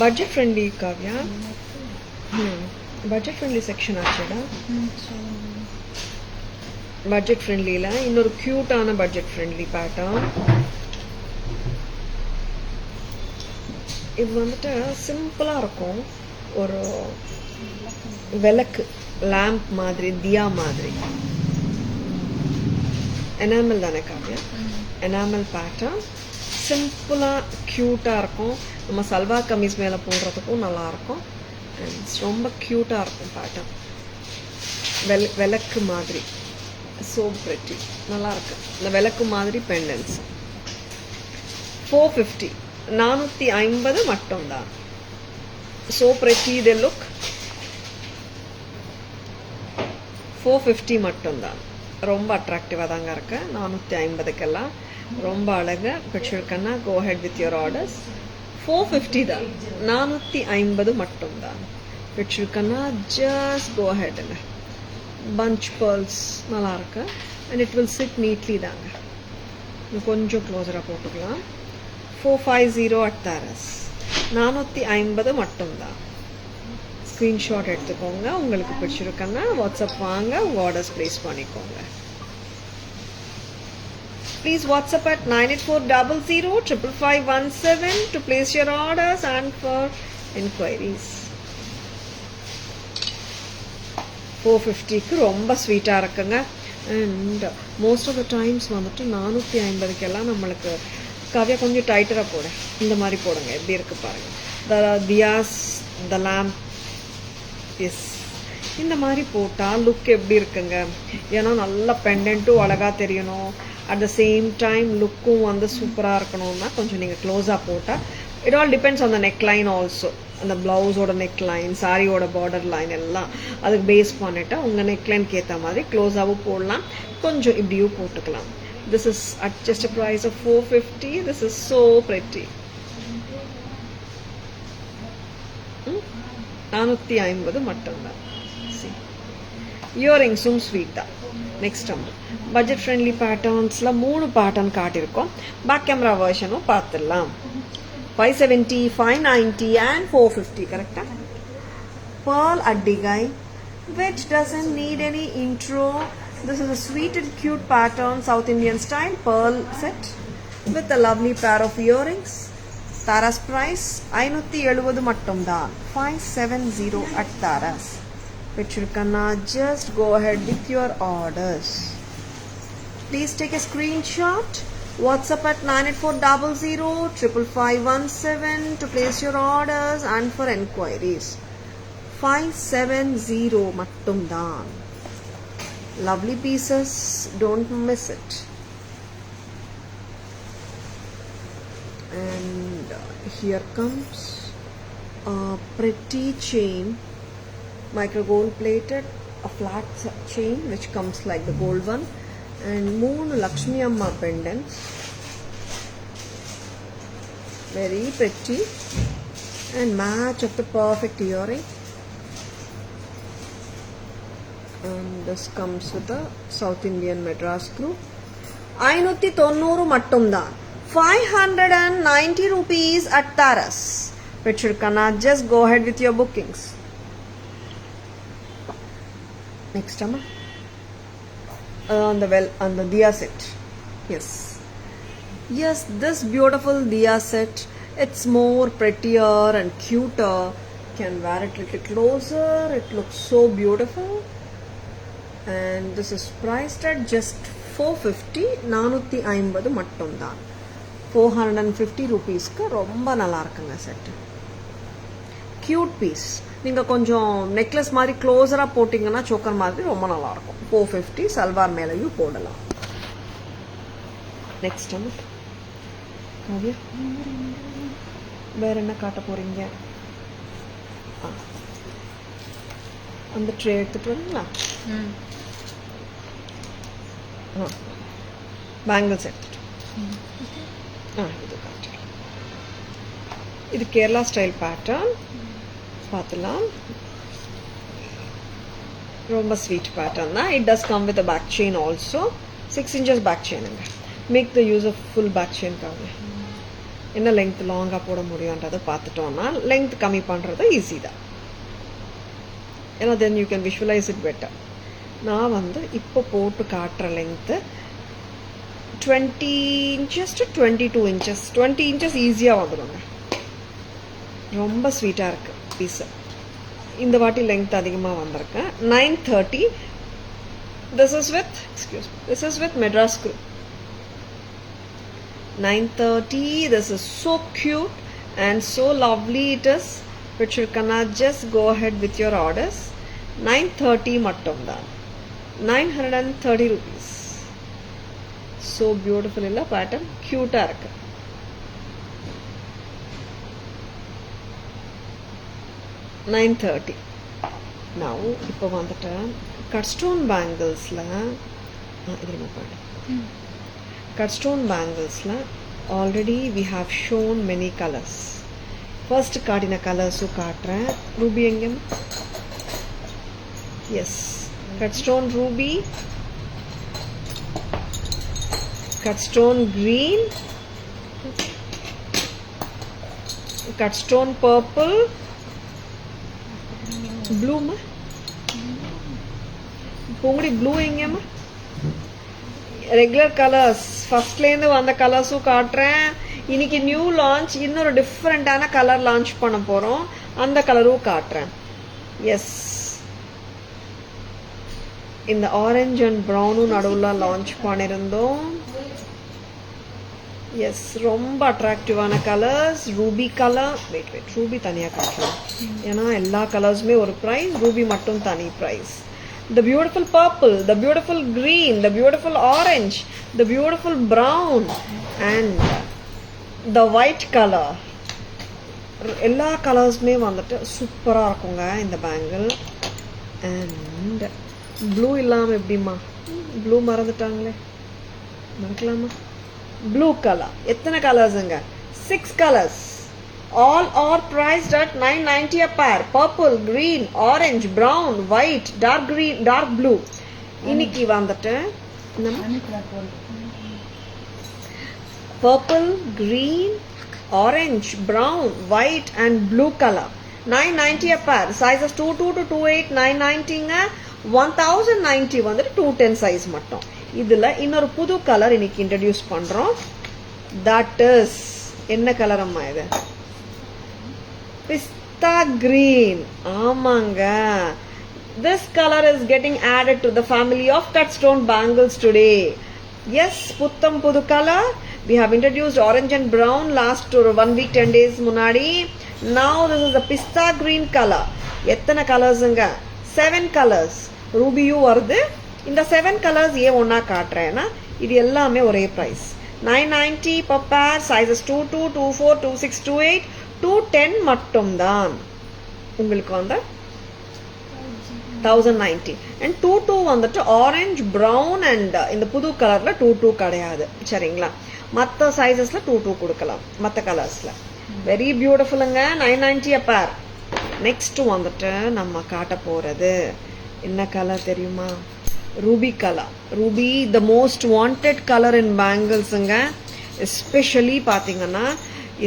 Budget friendly Kavya. Budget friendly section ஆச்சுடா. பட்ஜெட் ஃப்ரெண்ட்லியில் இன்னொரு க்யூட்டான பட்ஜெட் ஃப்ரெண்ட்லி பேட்டர்ன். இது வந்துட்டு சிம்பிளாக இருக்கும். ஒரு விளக்கு லேம்ப் மாதிரி, தியா மாதிரி. எனாமல் தானே காவ்யா? எனாமல் பேட்டர்ன் சிம்பிளாக க்யூட்டாக இருக்கும். நம்ம சல்வார் கமீஸ் மேலே போடுறதுக்கும் நல்லாயிருக்கும். அண்ட் ரொம்ப க்யூட்டாக இருக்கும் பேட்டர்ன். விளக்கு மாதிரி. ஸோ பிரெட்டி, நல்லாயிருக்கு. இந்த விளக்கு மாதிரி பெண்டன்ஸ் 450, 450 மட்டும்தான். So pretty the look. 450 மட்டும்தான். ரொம்ப அட்ராக்டிவாக தாங்க இருக்கு. 450க்கெல்லாம் ரொம்ப அழகு பிடிச்சிருக்கேன்னா கோ ஹெட் வித் யுவர் ஆர்டர்ஸ். 450 தான், 450 மட்டும்தான். பிடிச்சிருக்கேன்னா ஜஸ்ட் கோ ஹெட்டுங்க. பஞ்ச் பேர்ல்ஸ் நல்லா இருக்கு. And it will chit neatly தாங்க. கொஞ்சம் க்ளோஸராக போட்டுக்கலாம். 450 அட் தாரஸ். 450 மட்டும்தான். ஸ்க்ரீன்ஷாட் எடுத்துக்கோங்க. உங்களுக்கு பிடிச்சிருக்கேன்னா வாட்ஸ்அப் வாங்க, உங்கள் ஆர்டர்ஸ் ப்ளேஸ் பண்ணிக்கோங்க. Please WhatsApp at 9840055517 to place your orders and for inquiries. 450க்கு ரொம்ப ஸ்வீட்டாக இருக்குங்க. And most of the times வந்துட்டு 450க்கெல்லாம் நம்மளுக்கு காவியா கொஞ்சம் டைட்டராக போடு. இந்த மாதிரி போடுங்க. எப்படி இருக்குது பாருங்கள். த தியாஸ், த லேம்ப். எஸ், இந்த மாதிரி போட்டால் லுக் எப்படி இருக்குங்க. ஏன்னா நல்லா பெண்டன்ட்டும் அழகாக தெரியணும். அட் த சேம் டைம் லுக்கும் வந்து சூப்பராக இருக்கணும்னா கொஞ்சம் நீங்கள் க்ளோஸாக போட்டால் it all depends on the neck line also. அந்த ப்ளவுஸோட நெக் லைன், சாரியோட பார்டர் லைன் எல்லாம் அதுக்கு பேஸ் பண்ணிவிட்டு உங்கள் நெக் லைனுக்கு ஏற்ற மாதிரி க்ளோஸாகவும் போடலாம், கொஞ்சம் இப்படியும் போட்டுக்கலாம். This is at just a price of 450. This is so pretty. 450 மட்டும்தான். இயரிங்ஸும் ஸ்வீட் தான். நெக்ஸ்ட் நம்ம பட்ஜெட் ஃப்ரெண்ட்லி பேட்டர்ன்ஸில் 3 பேட்டர்ன் காட்டியிருக்கோம். பேக் கேமரா வெர்ஷனும் பார்த்துடலாம். 570, 590 and 450, கரெக்டாக? Pearl Addigai, which doesn't need any intro. This is a sweet and cute pattern, South Indian style pearl set with a lovely pair of earrings. Tara's price 570 mattumdan, 570 at Tara's. Which you can just go ahead with your orders. Please take a screenshot. WhatsApp at 9840055517 to place your orders and for enquiries. 570 mattumdan. Lovely pieces, don't miss it. And here comes a pretty chain, micro gold plated, a flat chain which comes like the gold one, and 3 Lakshmi Amma pendants, very pretty and match of the perfect earring. And this comes with a South Indian Madras screw. 590 mattumdan, 590 rupees at Tara's. Which you can just go ahead with your bookings. Next Amma, on the Diya set. Yes, this beautiful Diya set, it's more prettier and cuter. Can wear it a little closer, it looks so beautiful. And this is priced at just 450, 450 mattumdan. 450 rupees ku romba nalla irukanga set. Cute piece. நீங்கள் கொஞ்சம் necklace மாதிரி க்ளோஸராக போட்டிங்கன்னா choker மாதிரி ரொம்ப நல்லாயிருக்கும். 450 சல்வார் மேலேயும் போடலாம். Next Kavya, வேற என்ன காட்ட போறீங்க? அந்த ட்ரே எடுத்துட்டு வரீங்களா? பேங்கிள்ஸ் எடுத்துட்டு இது காட்டுறேன். இது கேரளா ஸ்டைல் பேட்டர்ன் பார்த்துலாம். ரொம்ப ஸ்வீட் பேட்டர்ன் தான். It does come with a back chain also. 6 inches back செயினுங்க. Make the use of full back செயின்காக என்ன லென்த் லாங்காக போட முடியுன்றதை பார்த்துட்டோம்னா லென்த் கம்மி பண்ணுறது ஈஸி தான். ஏன்னா then you can visualise it better. நான் வந்து இப்போ போட்டு காட்டுற length 20 inches to 22 inches. 20 inches ஈஸியாக வந்துடுங்க. ரொம்ப ஸ்வீட்டாக இருக்குது பீஸு. இந்த வாட்டி லென்த் அதிகமாக வந்திருக்கேன். 930. This is with Madras screw. 930. This is so cute and so lovely it is, which you can just go ahead with your orders. 930 mattumdan, 930 rupees. So beautiful illa pattern, cute ah irukku. 930. Now இப்போ வந்துட்டு cut stone பேங்கிள்ஸில் cut stone பேங்கிள்ஸில் already we have shown many colours. First காட்டின கலர்ஸும் காட்டுறேன். Ruby எங்கே? Yes, cut stone ruby, cut stone green, cut stone purple, ப்ளூமா பொங்கடி ப்ளூ எங்கேம்மா? ரெகுலர் கலர்ஸ் ஃபர்ஸ்ட்லேருந்து வந்த கலர்ஸும் காட்டுறேன். இன்னைக்கு நியூ லான்ச், இன்னொரு டிஃப்ரெண்ட்டான கலர் லான்ச் பண்ண போகிறோம், அந்த கலரும் காட்டுறேன். எஸ், இந்த ஆரஞ்ச் அண்ட் ப்ரௌனும் நடுவில் லான்ச் பண்ணியிருந்தோம். எஸ், ரொம்ப அட்ராக்டிவான கலர்ஸ். ரூபி கலர், ரூபி தனியாக காட்டலாம், ஏன்னா எல்லா கலர்ஸுமே ஒரு ப்ரைஸ், ரூபி மட்டும் தனி price. the beautiful purple, the beautiful green, the beautiful orange, the beautiful brown and the white color. எல்லா கலர்ஸுமே வந்துட்டு சூப்பராக இருக்குங்க இந்த பேங்கிள். அண்ட் ப்ளூ இல்லாமல் எப்படிம்மா? ப்ளூ மறந்துட்டாங்களே, மறக்கலாமா? ப்ளூ கலர் எத்தனை கலர்ஸுங்க? 6 colours. All are priced at $9.90 a pair. Purple, green, orange, brown, white, dark green, dark blue. இன்னைக்கு வந்துட்டு purple, green, orange, brown, white and blue color. $9.90 a pair. Sizes 22 to 28 $9.90ங்க. 1090 வந்துட்டு 210 size மட்டும். இதுல இன்னொரு புது colour இன்னைக்கு introduce பண்றோம். That is என்ன கலர் அம்மா இது? Pista green. ஆமாங்க. This color is getting added to the family of cut stone bangles today. Yes, புத்தம் புது color. We have introduced orange and brown last 1 week 10 days முன்னாடி. Now this is the pista green color. எத்தனை கலர்ஸுங்க? 7 colors. ரூபியும் வருது. இந்த 7 colors ஏன் ஒன்னா காட்டுறேன்னா இது எல்லாமே ஒரே price. $9.90 per pair. Sizes 22, 24, 26, 28, 210 மட்டும்தான். உங்களுக்கு வந்து 1090 and 22 வந்துட்டு ஆரஞ்சு ப்ரௌன் அண்ட் இந்த புது கலர்ல 22 கிடையாது. சரிங்களா? மற்ற சைஸஸ்ல 22 கொடுக்கலாம் மற்ற கலர்ஸ்ல. வெரி பியூட்டிஃபுல்லுங்க. 990 a pair. நெக்ஸ்ட் வந்துட்டு நம்ம காட்ட போறது என்ன கலர் தெரியுமா? Ruby colour. Ruby the most wanted colour in பேங்கிள்ஸுங்க. எஸ்பெஷலி பார்த்தீங்கன்னா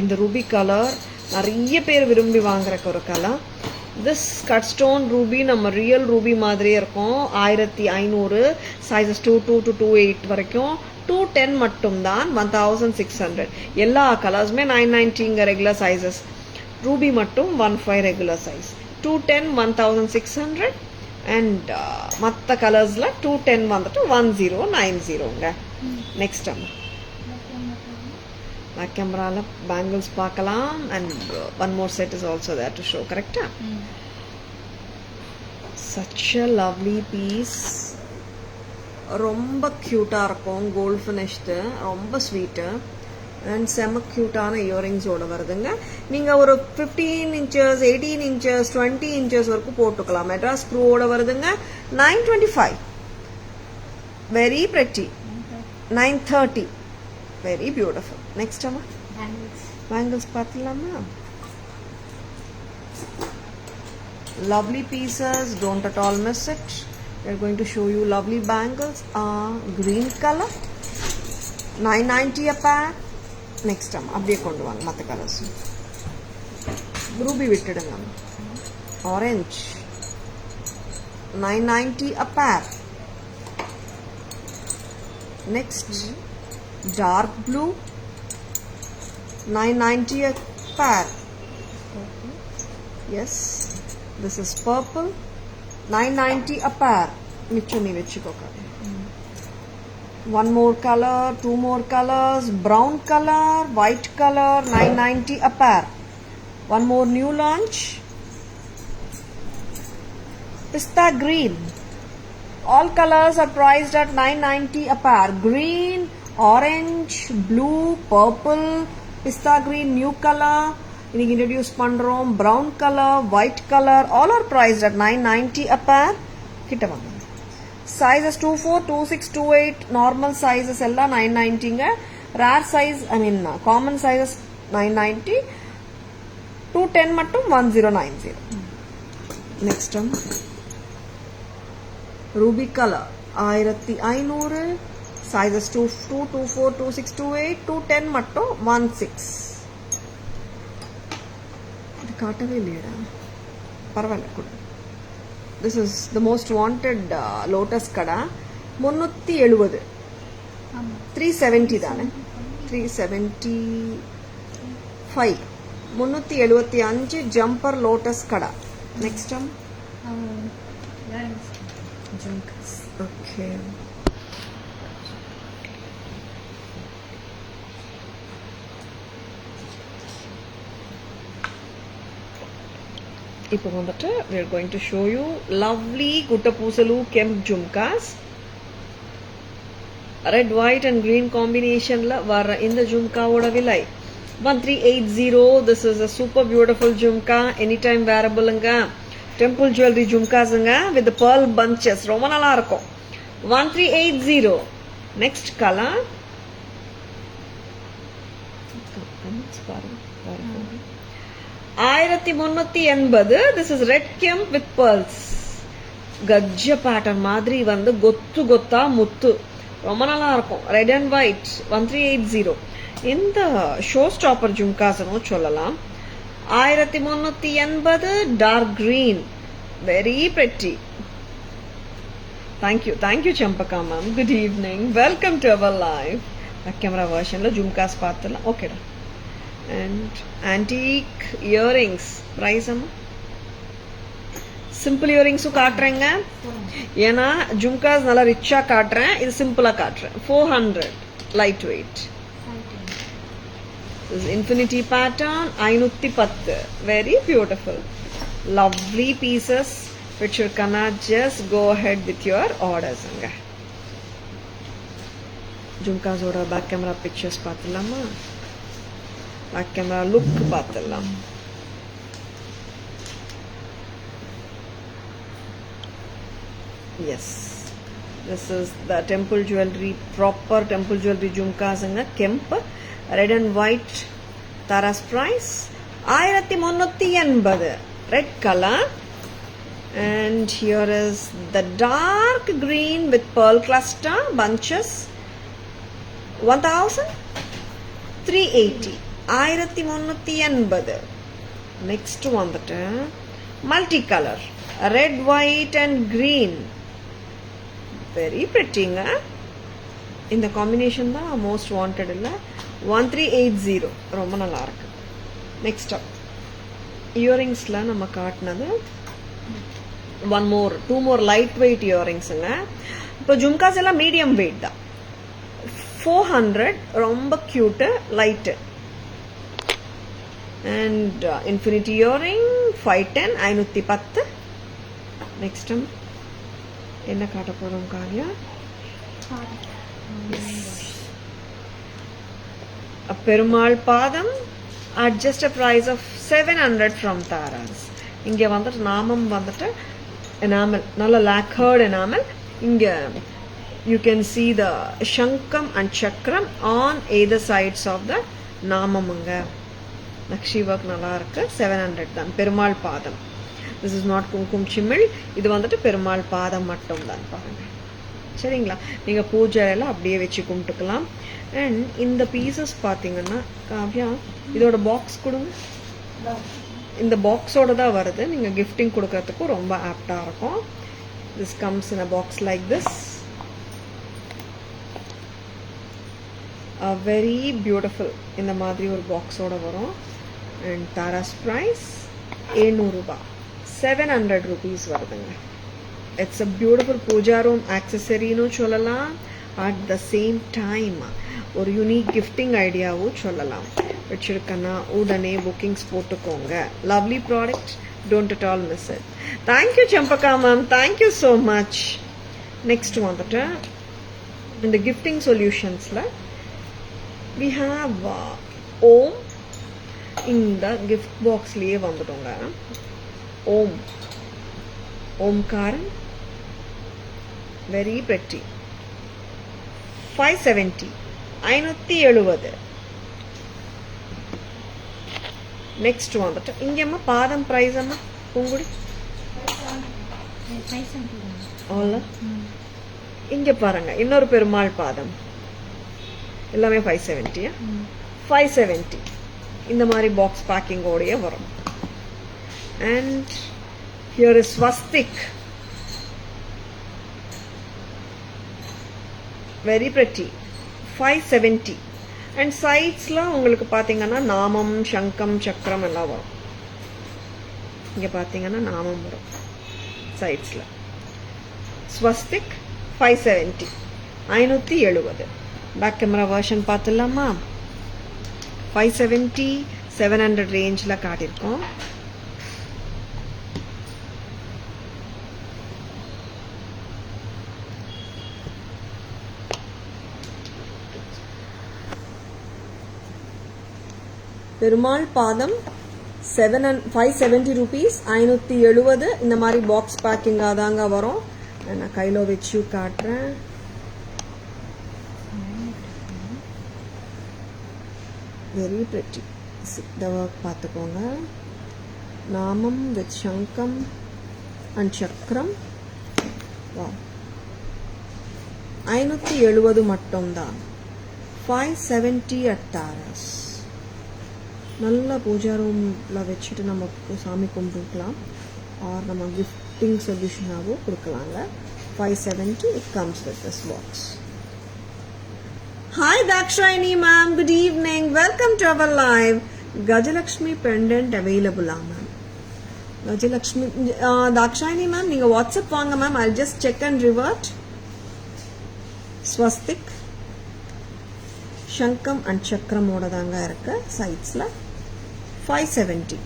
இந்த ரூபி கலர் நிறைய பேர் விரும்பி வாங்குற ஒரு கலர். திஸ் கட் ஸ்டோன் ரூபி நம்ம ரியல் ரூபி மாதிரியே இருக்கும். 1500. சைஸஸ் 22 to 28 வரைக்கும். 210 மட்டும்தான். 1600. எல்லா கலர்ஸுமே 990ங்க ரெகுலர் சைஸஸ். ரூபி மட்டும் 15 ரெகுலர் சைஸ். 210 1600 அண்ட் மற்ற கலர்ஸ்ல 210 வந்துட்டு 1090ங்க. நெக்ஸ்ட் அம்மா பேக் கேமரால பேங்கிள்ஸ் பார்க்கலாம். And one more set is also there to show. கரெக்டா? such a lovely piece. ரொம்ப க்யூட்டாக இருக்கும். கோல்ட் ஃபினிஷ்டு, ரொம்ப ஸ்வீட்டு அண்ட் செம க்யூட்டான இயரிங்ஸோட வருதுங்க. நீங்கள் ஒரு 15 inches 18 inches 20 inches வரைக்கும் போட்டுக்கலாம். மெட்ராஸ் ஸ்க்ரூவோட வருதுங்க. 925. Very pretty. 930. Very beautiful. Next அம்மா bangles பார்த்துலாமா? Lovely pieces. Don't at all miss it. We are going to show you lovely bangles. Green color. 990 a pair. Next time அப்படியே கொண்டு வாங்க மற்ற கலர்ஸ். ரூபி விட்டுடுங்க. Orange 990 a pair. Next dark blue 990 a pair. Yes, this is purple 990 a pair. மிச்சம் வச்சுக்கோங்க. One more color, 2 more colors, brown color, white color, 990 a pair. One more new launch, pista green. All colors are priced at 990 a pair. Green, orange, blue, purple, pista green, new color. இன்னைக்கு introduce பண்றோம். Brown color, white color, all are priced at 990 a pair. கிட்ட வாங்க. Sizes 24, 26, 28 normal sizes எல்லாம் 990ங்க. rare size common sizes 990. 210 மட்டும் 1090. next one ruby color 1500. sizes 22, 24, 26, 28. 210 மட்டும் 16. இது காட்டவே இல்லையடா, பரவாயில்ல கொடு. This is the most wanted lotus kada. 370. 370 தானே? 375. 375 jumper lotus kada. Next one. Junkers. Okay. இப்போ வந்துட்டு we are going to show you lovely Kuttapusalu Kemp jhumkas. Red, white and green combination la vara இந்த ஜும்காவோட விலை 1380. This is a super beautiful jhumka, anytime wearable ங்க. Temple jewelry jhumkas ங்க with the pearl bunches. ரொம்ப நல்லா இருக்கும். 1380. Next color. பாருங்க. 1380. This is red kemp with pearls. கஜ்ஜ pattern மாதிரி வந்து கொத்து கொத்தா முத்து ரொம்ப நல்லா இருக்கும். Red and white 1380. இந்த ஷோ ஸ்டாப்பர் ஜும்காஸ்னு சொல்லலாம். 1380 dark green, very pretty. Thank you Champaka ma'am. Good evening, welcome to our live. Camera வெர்ஷன்ல ஜும்காஸ் பார்த்துலாம். ஓகேடா. அண்ட் ஆன்டிக் இயரிங்ஸ் பிரைஸ் அம்மா சிம்பிள் இயரிங்ஸும் காட்டுறேங்க. ஏன்னா ஜும்காஸ் நல்லா ரிச்சா காட்டுறேன், இது சிம்பிளா காட்டுறேன். 400 light weight. Infinity pattern 510. Very beautiful, lovely pieces which you cannot just go ahead with your orders. Jhumkas ஓட பேக் கேமரா பிக்சர்ஸ் பார்த்துலாமா? பேக் கேமரா லுக் பார்த்துலாம். Yes, this is the temple jewelry, proper temple jewelry jhumkas anga. Kemp, red and white. Tara's price 1380. Red color. And here is the dark green with pearl cluster bunches. 1380. 1380. Next one, that multicolor, red, white and green. Very pretty nga. In the combination da most wanted illa. 1380. ரொம்ப நல்லா இருக்கு. Next up, earrings la நம்ம காட்டினது. two more lightweight earrings ங்க. இப்போ ஜும்காஸ் எல்லாம் medium wait தான். 400 ரொம்ப cute light. And infinity earring 510 510. Next என்ன காட்ட போறோம் காரியா? பெருமாள் பாதம் at just a price of 700 from Taras. இங்க வந்துட்டு நாமம் வந்துட்டு enamel, நல்ல lacquered enamel. இங்க you can see the shankam and chakram on either sides of the நாமம்ங்க. நக்ஷி ஒர்க் நல்லா இருக்கு. 700 தான். பெருமாள் பாதம். this is not kumkum chimil. இது வந்துட்டு பெருமாள் பாதம் மட்டும் தான். பாருங்க, சரிங்களா? நீங்க பூஜையில அப்படியே வச்சு கும்பிட்டுக்கலாம். அண்ட் இந்த பீசஸ் பாத்தீங்கன்னா காவ்யா இதோட பாக்ஸ் கொடுங்க. இந்த பாக்ஸோட தான் வருது. நீங்கள் கிஃப்டிங் கொடுக்கறதுக்கும் ரொம்ப ஆப்டாக இருக்கும். This comes in a box like this. Very beautiful. இந்த மாதிரி ஒரு பாக்ஸோட வரும். அண்ட் தாராஸ் ப்ரைஸ் 700 ரூபாய், 700 rupees வருதுங்க. It's a beautiful puja room ஆக்சசரின்னு சொல்லலாம். அட் த சேம் டைம் ஒரு யூனிக் கிஃப்டிங் ஐடியாவும் சொல்லலாம். வச்சிருக்கேன்னா உடனே புக்கிங்ஸ் போட்டுக்கோங்க. Lovely product, don't at all miss it. Thank you Champaka ma'am, thank you so much. Next வந்துட்டு இந்த கிஃப்டிங் சொல்யூஷன்ஸில் வி ஹாவ் ஓம். இந்த கிஃப்ட் பாக்ஸ்லேயே வந்துட்டோங்க. Omkaran, very pretty. 570, 570. நெக்ஸ்ட் வந்துட்டு இங்க அம்மா பாதம் பிரைஸ் அம்மா பூங்குடி இங்க பாருங்க. இன்னொரு பெருமாள் பாதம் எல்லாமே 570. 570 இந்த மாதிரி பாக்ஸ் பேக்கிங்கோடய வரும். And here is swastik, very pretty. 570. And சைட்ஸ்ல உங்களுக்கு பாத்தீங்கன்னா நாமம், சங்கம், சக்கரம் எல்லாம் வரும். இங்க பாத்தீங்கன்னா நாமம் வரும் சைட்ஸ்ல. ஸ்வஸ்திக் 570, 570. பேக் கேமரா வெர்ஷன் பார்த்துலாமா? 570, 700 ரேஞ்சில் காட்டியிருக்கோம். பெருமாள் பாதம் 570 rupees. 570. இந்த மாதிரி பாக்ஸ் பேக்கிங்காக தாங்க வரும். நான் கையில் வச்சு காட்டுறேன். Very pretty. இந்த ஒர்க் பார்த்துக்கோங்க. நாமம் வித் சங்கம் அண்ட் சக்கரம். 570 மட்டும்தான். 570 at Taras. நல்ல பூஜா ரூமில் வச்சுட்டு நம்ம சாமி கும்பிட்டுக்கலாம். ஆர் நம்ம கிஃப்டிங் சொல்யூஷனாகவும் கொடுக்கலாங்க. 570. It comes with this box. Hi Dakshayani ma'am, good evening. Welcome to our live. Gajalakshmi pendant available ma'am. Gajalakshmi Dakshayani ma'am, நீங்க வாட்ஸ்அப் வாங்க ma'am. I'll just check and revert. Swastik சங்கம் and சக்கரமோட தாங்க இருக்கு சைட்ஸ்ல. 570.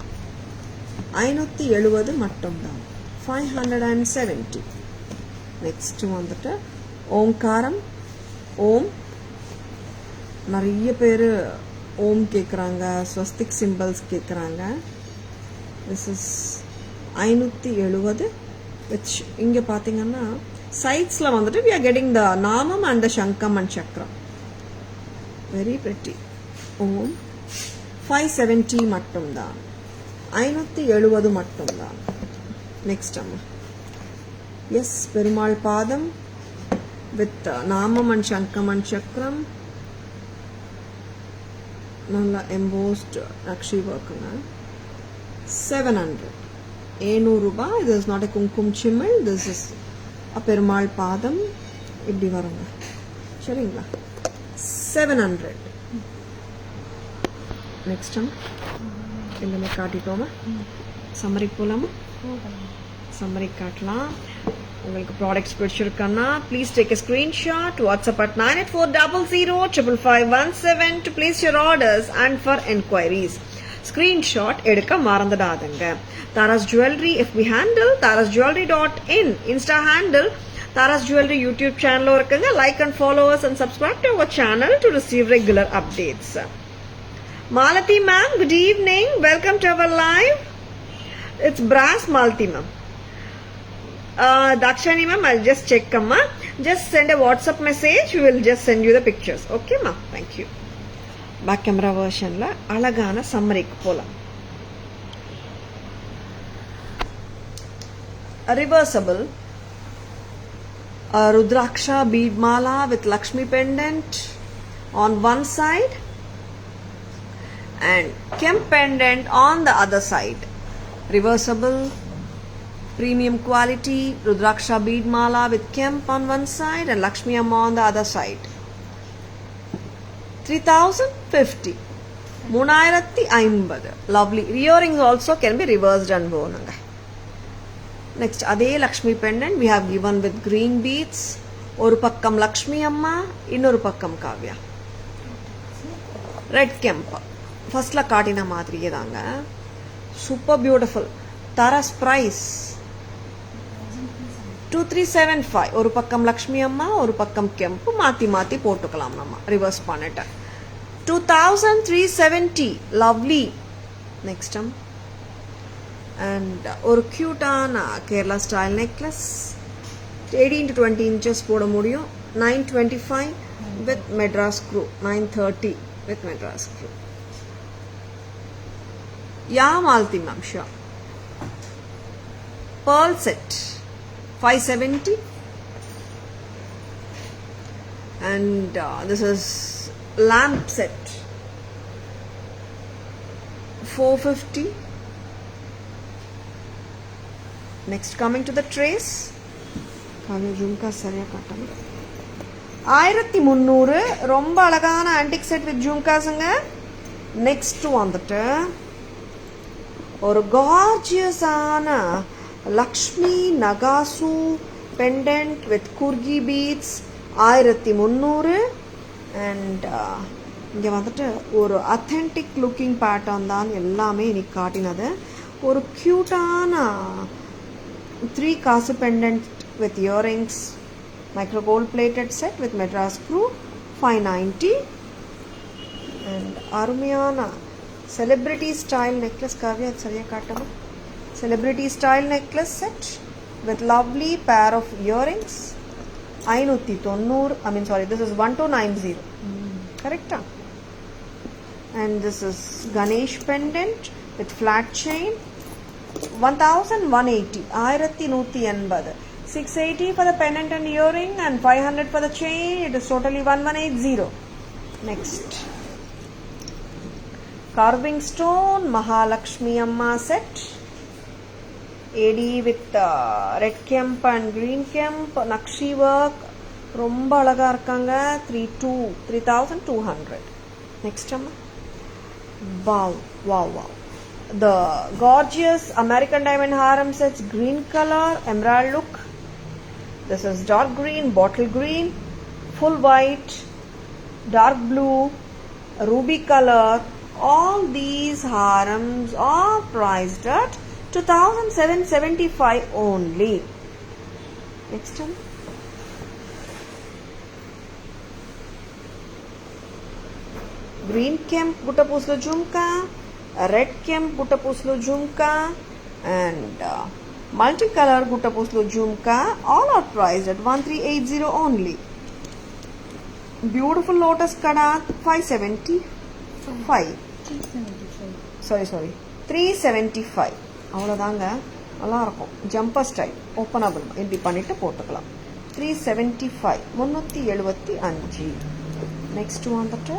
570 மட்டும்தான். 570. Next வந்துட்டு ஓம்காரம். ஓம் நிறைய பேர் ஓம் கேட்குறாங்க, ஸ்வஸ்திக் சிம்பிள்ஸ் கேட்குறாங்க. This is 570. விச் இங்கே பார்த்தீங்கன்னா சைட்ஸில் வந்துட்டு we are getting the நாமம் and the sangam and chakram. Very pretty. Om 570 மட்டும்தான். 570 மட்டும்தான். நெக்ஸ்ட் அம்மா. எஸ், பெருமாள் பாதம் வித் நாமம் அண்ட் சங்கம் அண்ட் சக்கரம். நல்லா எம்போஸ்ட் நக்ஷி ஒர்க்குங்க. 700. 700 ரூபாய். இது இஸ் நாட் எ குங்குமம் சிமிழ். திஸ் இஸ் பெருமாள் பாதம். இப்படி வருங்க. சரிங்களா? 700. நெக்ஸ்ட் எல்லாமே காட்டிட்டோமா? சம்மரி போகலாமா? சம்மரி காட்டலாம். உங்களுக்கு ப்ராடக்ட்ஸ் பிடிச்சிருக்கன்னா please take a screenshot. WhatsApp at 9840055517 to place your orders and for enquiries. Screenshot எடுக்க மறந்துடாதுங்க. Taras Jewelry FB handle, tarasjewelry.in, Insta handle Taras Jewelry YouTube channel இருக்குங்க. Like and follow us and subscribe to our channel to receive regular updates. Malati ma'am, good evening. Welcome to our live. It's brass Malati ma'am. Dakshani ma'am, I'll just check amma. Just send a WhatsApp message. We will just send you the pictures. Okay ma'am? Thank you. Back camera version la alagana summary ku polam. Reversible Rudraksha bead mala with Lakshmi pendant on one side and Kemp pendant on the other side. Reversible, premium quality Rudraksha bead mala with Kemp on one side and Lakshmi Amma on the other side. 3050. 3050. Lovely. Earrings also can be reversed and worn. Next, அதே Lakshmi pendant we have given with green beads. ஒரு பக்கம் லக்ஷ்மி அம்மா, இன்னொரு பக்கம் Kavya. Red கெம்ப் ஃபர்ஸ்ட்ல காட்டின மாதிரியே தாங்க. Super beautiful. தாராஸ் பிரைஸ் 2375. ஒரு பக்கம் லக்ஷ்மி அம்மா, ஒரு பக்கம் கெம்ப், மாத்தி மாத்தி போட்டுக்கலாம் நம்ம ரிவர்ஸ் பண்ணிட்டு. 2370. லவ்லி. நெக்ஸ்ட் and ஒரு கியூட்டான Kerala style necklace. 18 to 20 inches போட முடியும். 925 with Madras screw. 930 with Madras screw. Yeah, Malti ma'am, sure. Pearl set 570 and this is lamp set 450. Next, coming to the trace. Jhumka சரியா காட்டணும். 1300. ரொம்ப அழகான ஆன்டிக் செட் வித் ஜும்காஸுங்க. Next வந்துட்டு ஒரு கார்ஜியஸான லக்ஷ்மி நகாசு பெண்டன்ட் வித் குர்கி பீட்ஸ். 1300. அண்ட் இங்கே வந்துட்டு ஒரு அத்தென்டிக் லுக்கிங் பேட்டர்ன் தான் எல்லாமே இன்னைக்கு காட்டினது. ஒரு க்யூட்டான 3 காசு pendant with earrings, micro gold plated set with Madras screw 590 and அருமையான celebrity style necklace. Kavya, it's சரியா காட்டமா. Celebrity style necklace set with lovely pair of earrings. 590. This is 1290. Correct? And this is Ganesh pendant with flat chain. 1180. 1180. 680 for the pendant and earring and 500 for the chain. It is totally 1180. Next. Carving stone Mahalakshmi Amma set. AD with red kemp and green kemp. Nakshi work. Romba alaga irukanga. 3200. Next Amma. Wow. The gorgeous American diamond harem sets, green color, emerald look. This is dark green, bottle green, full white, dark blue, ruby color. All these harems are priced at 2,775 only. Next one. Green kemp Buttapuslu jhumka, red kemp Buttapuslu jhumka, and multicolor Buttapuslu jhumka. All are priced at 1380 only. Beautiful lotus kada 575. Sorry 375. அவ்வளோதாங்க, நல்லா இருக்கும். Jumper style openable இப்படி பண்ணிட்டு போட்டுக்கலாம். 375 375. Next வந்துட்டு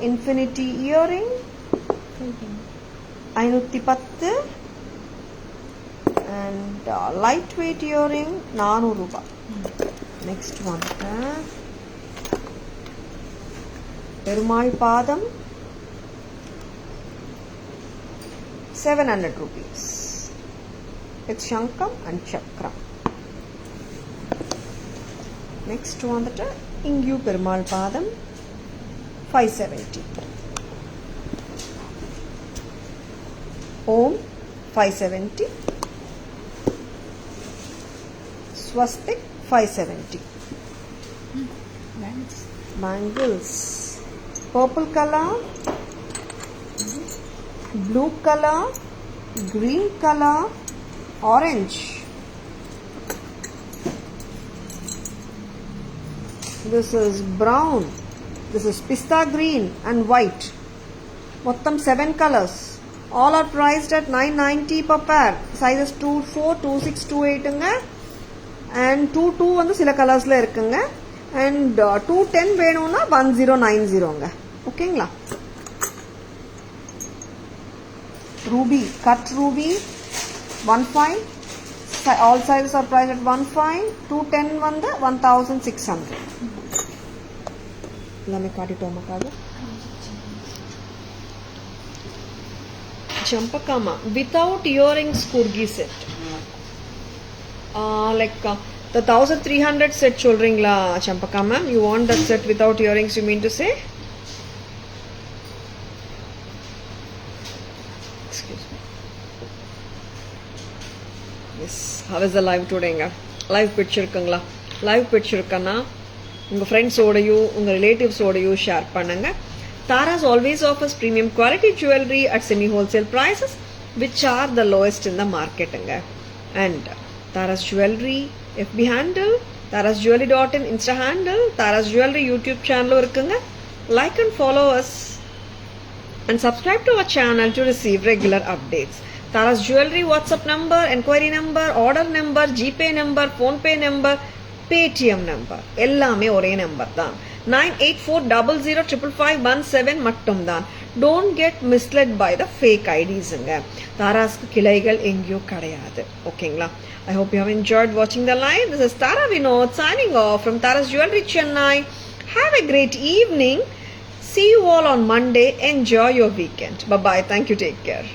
infinity earring 510 and lightweight earring 400 ரூபாய். Next one Perumal பாதம் 700 rupees with shankam and chakram. Next வந்துட்டு இங்கு பெருமாள் பாதம் 570. Om 570. Swastik 570. Bangles. Purple color, blue color, green color, orange. This is brown. This is pista green and white. Mottam 7 colors. All are priced at 990 per pair. Sizes 24, 26, 28 and 22 வந்து சில கலர்ஸ்ல இருக்குங்க. And 210 வேணும்னா 1090 ஓகேங்களா. Ruby, cut ruby 15. All sizes are priced at 15. 210 வந்து 1600. எல்லாமே காட்டிட்டோமா காது. Champakama without earrings kurgi set. Like the 1300 set சொல்றீங்களா Champakama? You want that set without earrings, you mean to say? Excuse me. Yes. How is the live today? Live picture இருக்குங்களா? Live picture இருக்கனா உங்க ஃப்ரெண்ட்ஸோடயோ உங்க ரிலேட்டிவ்ஸோடயோ share பண்ணுங்க. Tara's always offers premium quality jewelry at semi wholesale prices which are the lowest in the market. And Tara's Jewelry FB handle, tarasjewelry.in Insta handle, Tara's Jewelry YouTube channel இருக்குங்க. Like and follow us and subscribe to our channel to receive regular updates. Tara's Jewelry WhatsApp number, enquiry number, order number, GPay number, PhonePe number, Paytm number எல்லாமே ஒரே number தான். 9840055517 மட்டும் தான். Don't get misled by the fake IDsங்க. தாராஸ்க்கு கிளைகள் எங்கேயோ கிடையாது. ஓகேங்களா? I hope you have enjoyed watching the live. This is Tara Vinod signing off from Tara's Jewelry Chennai. Have a great evening. See you all on Monday. Enjoy your weekend. Bye bye. Thank you. Take care.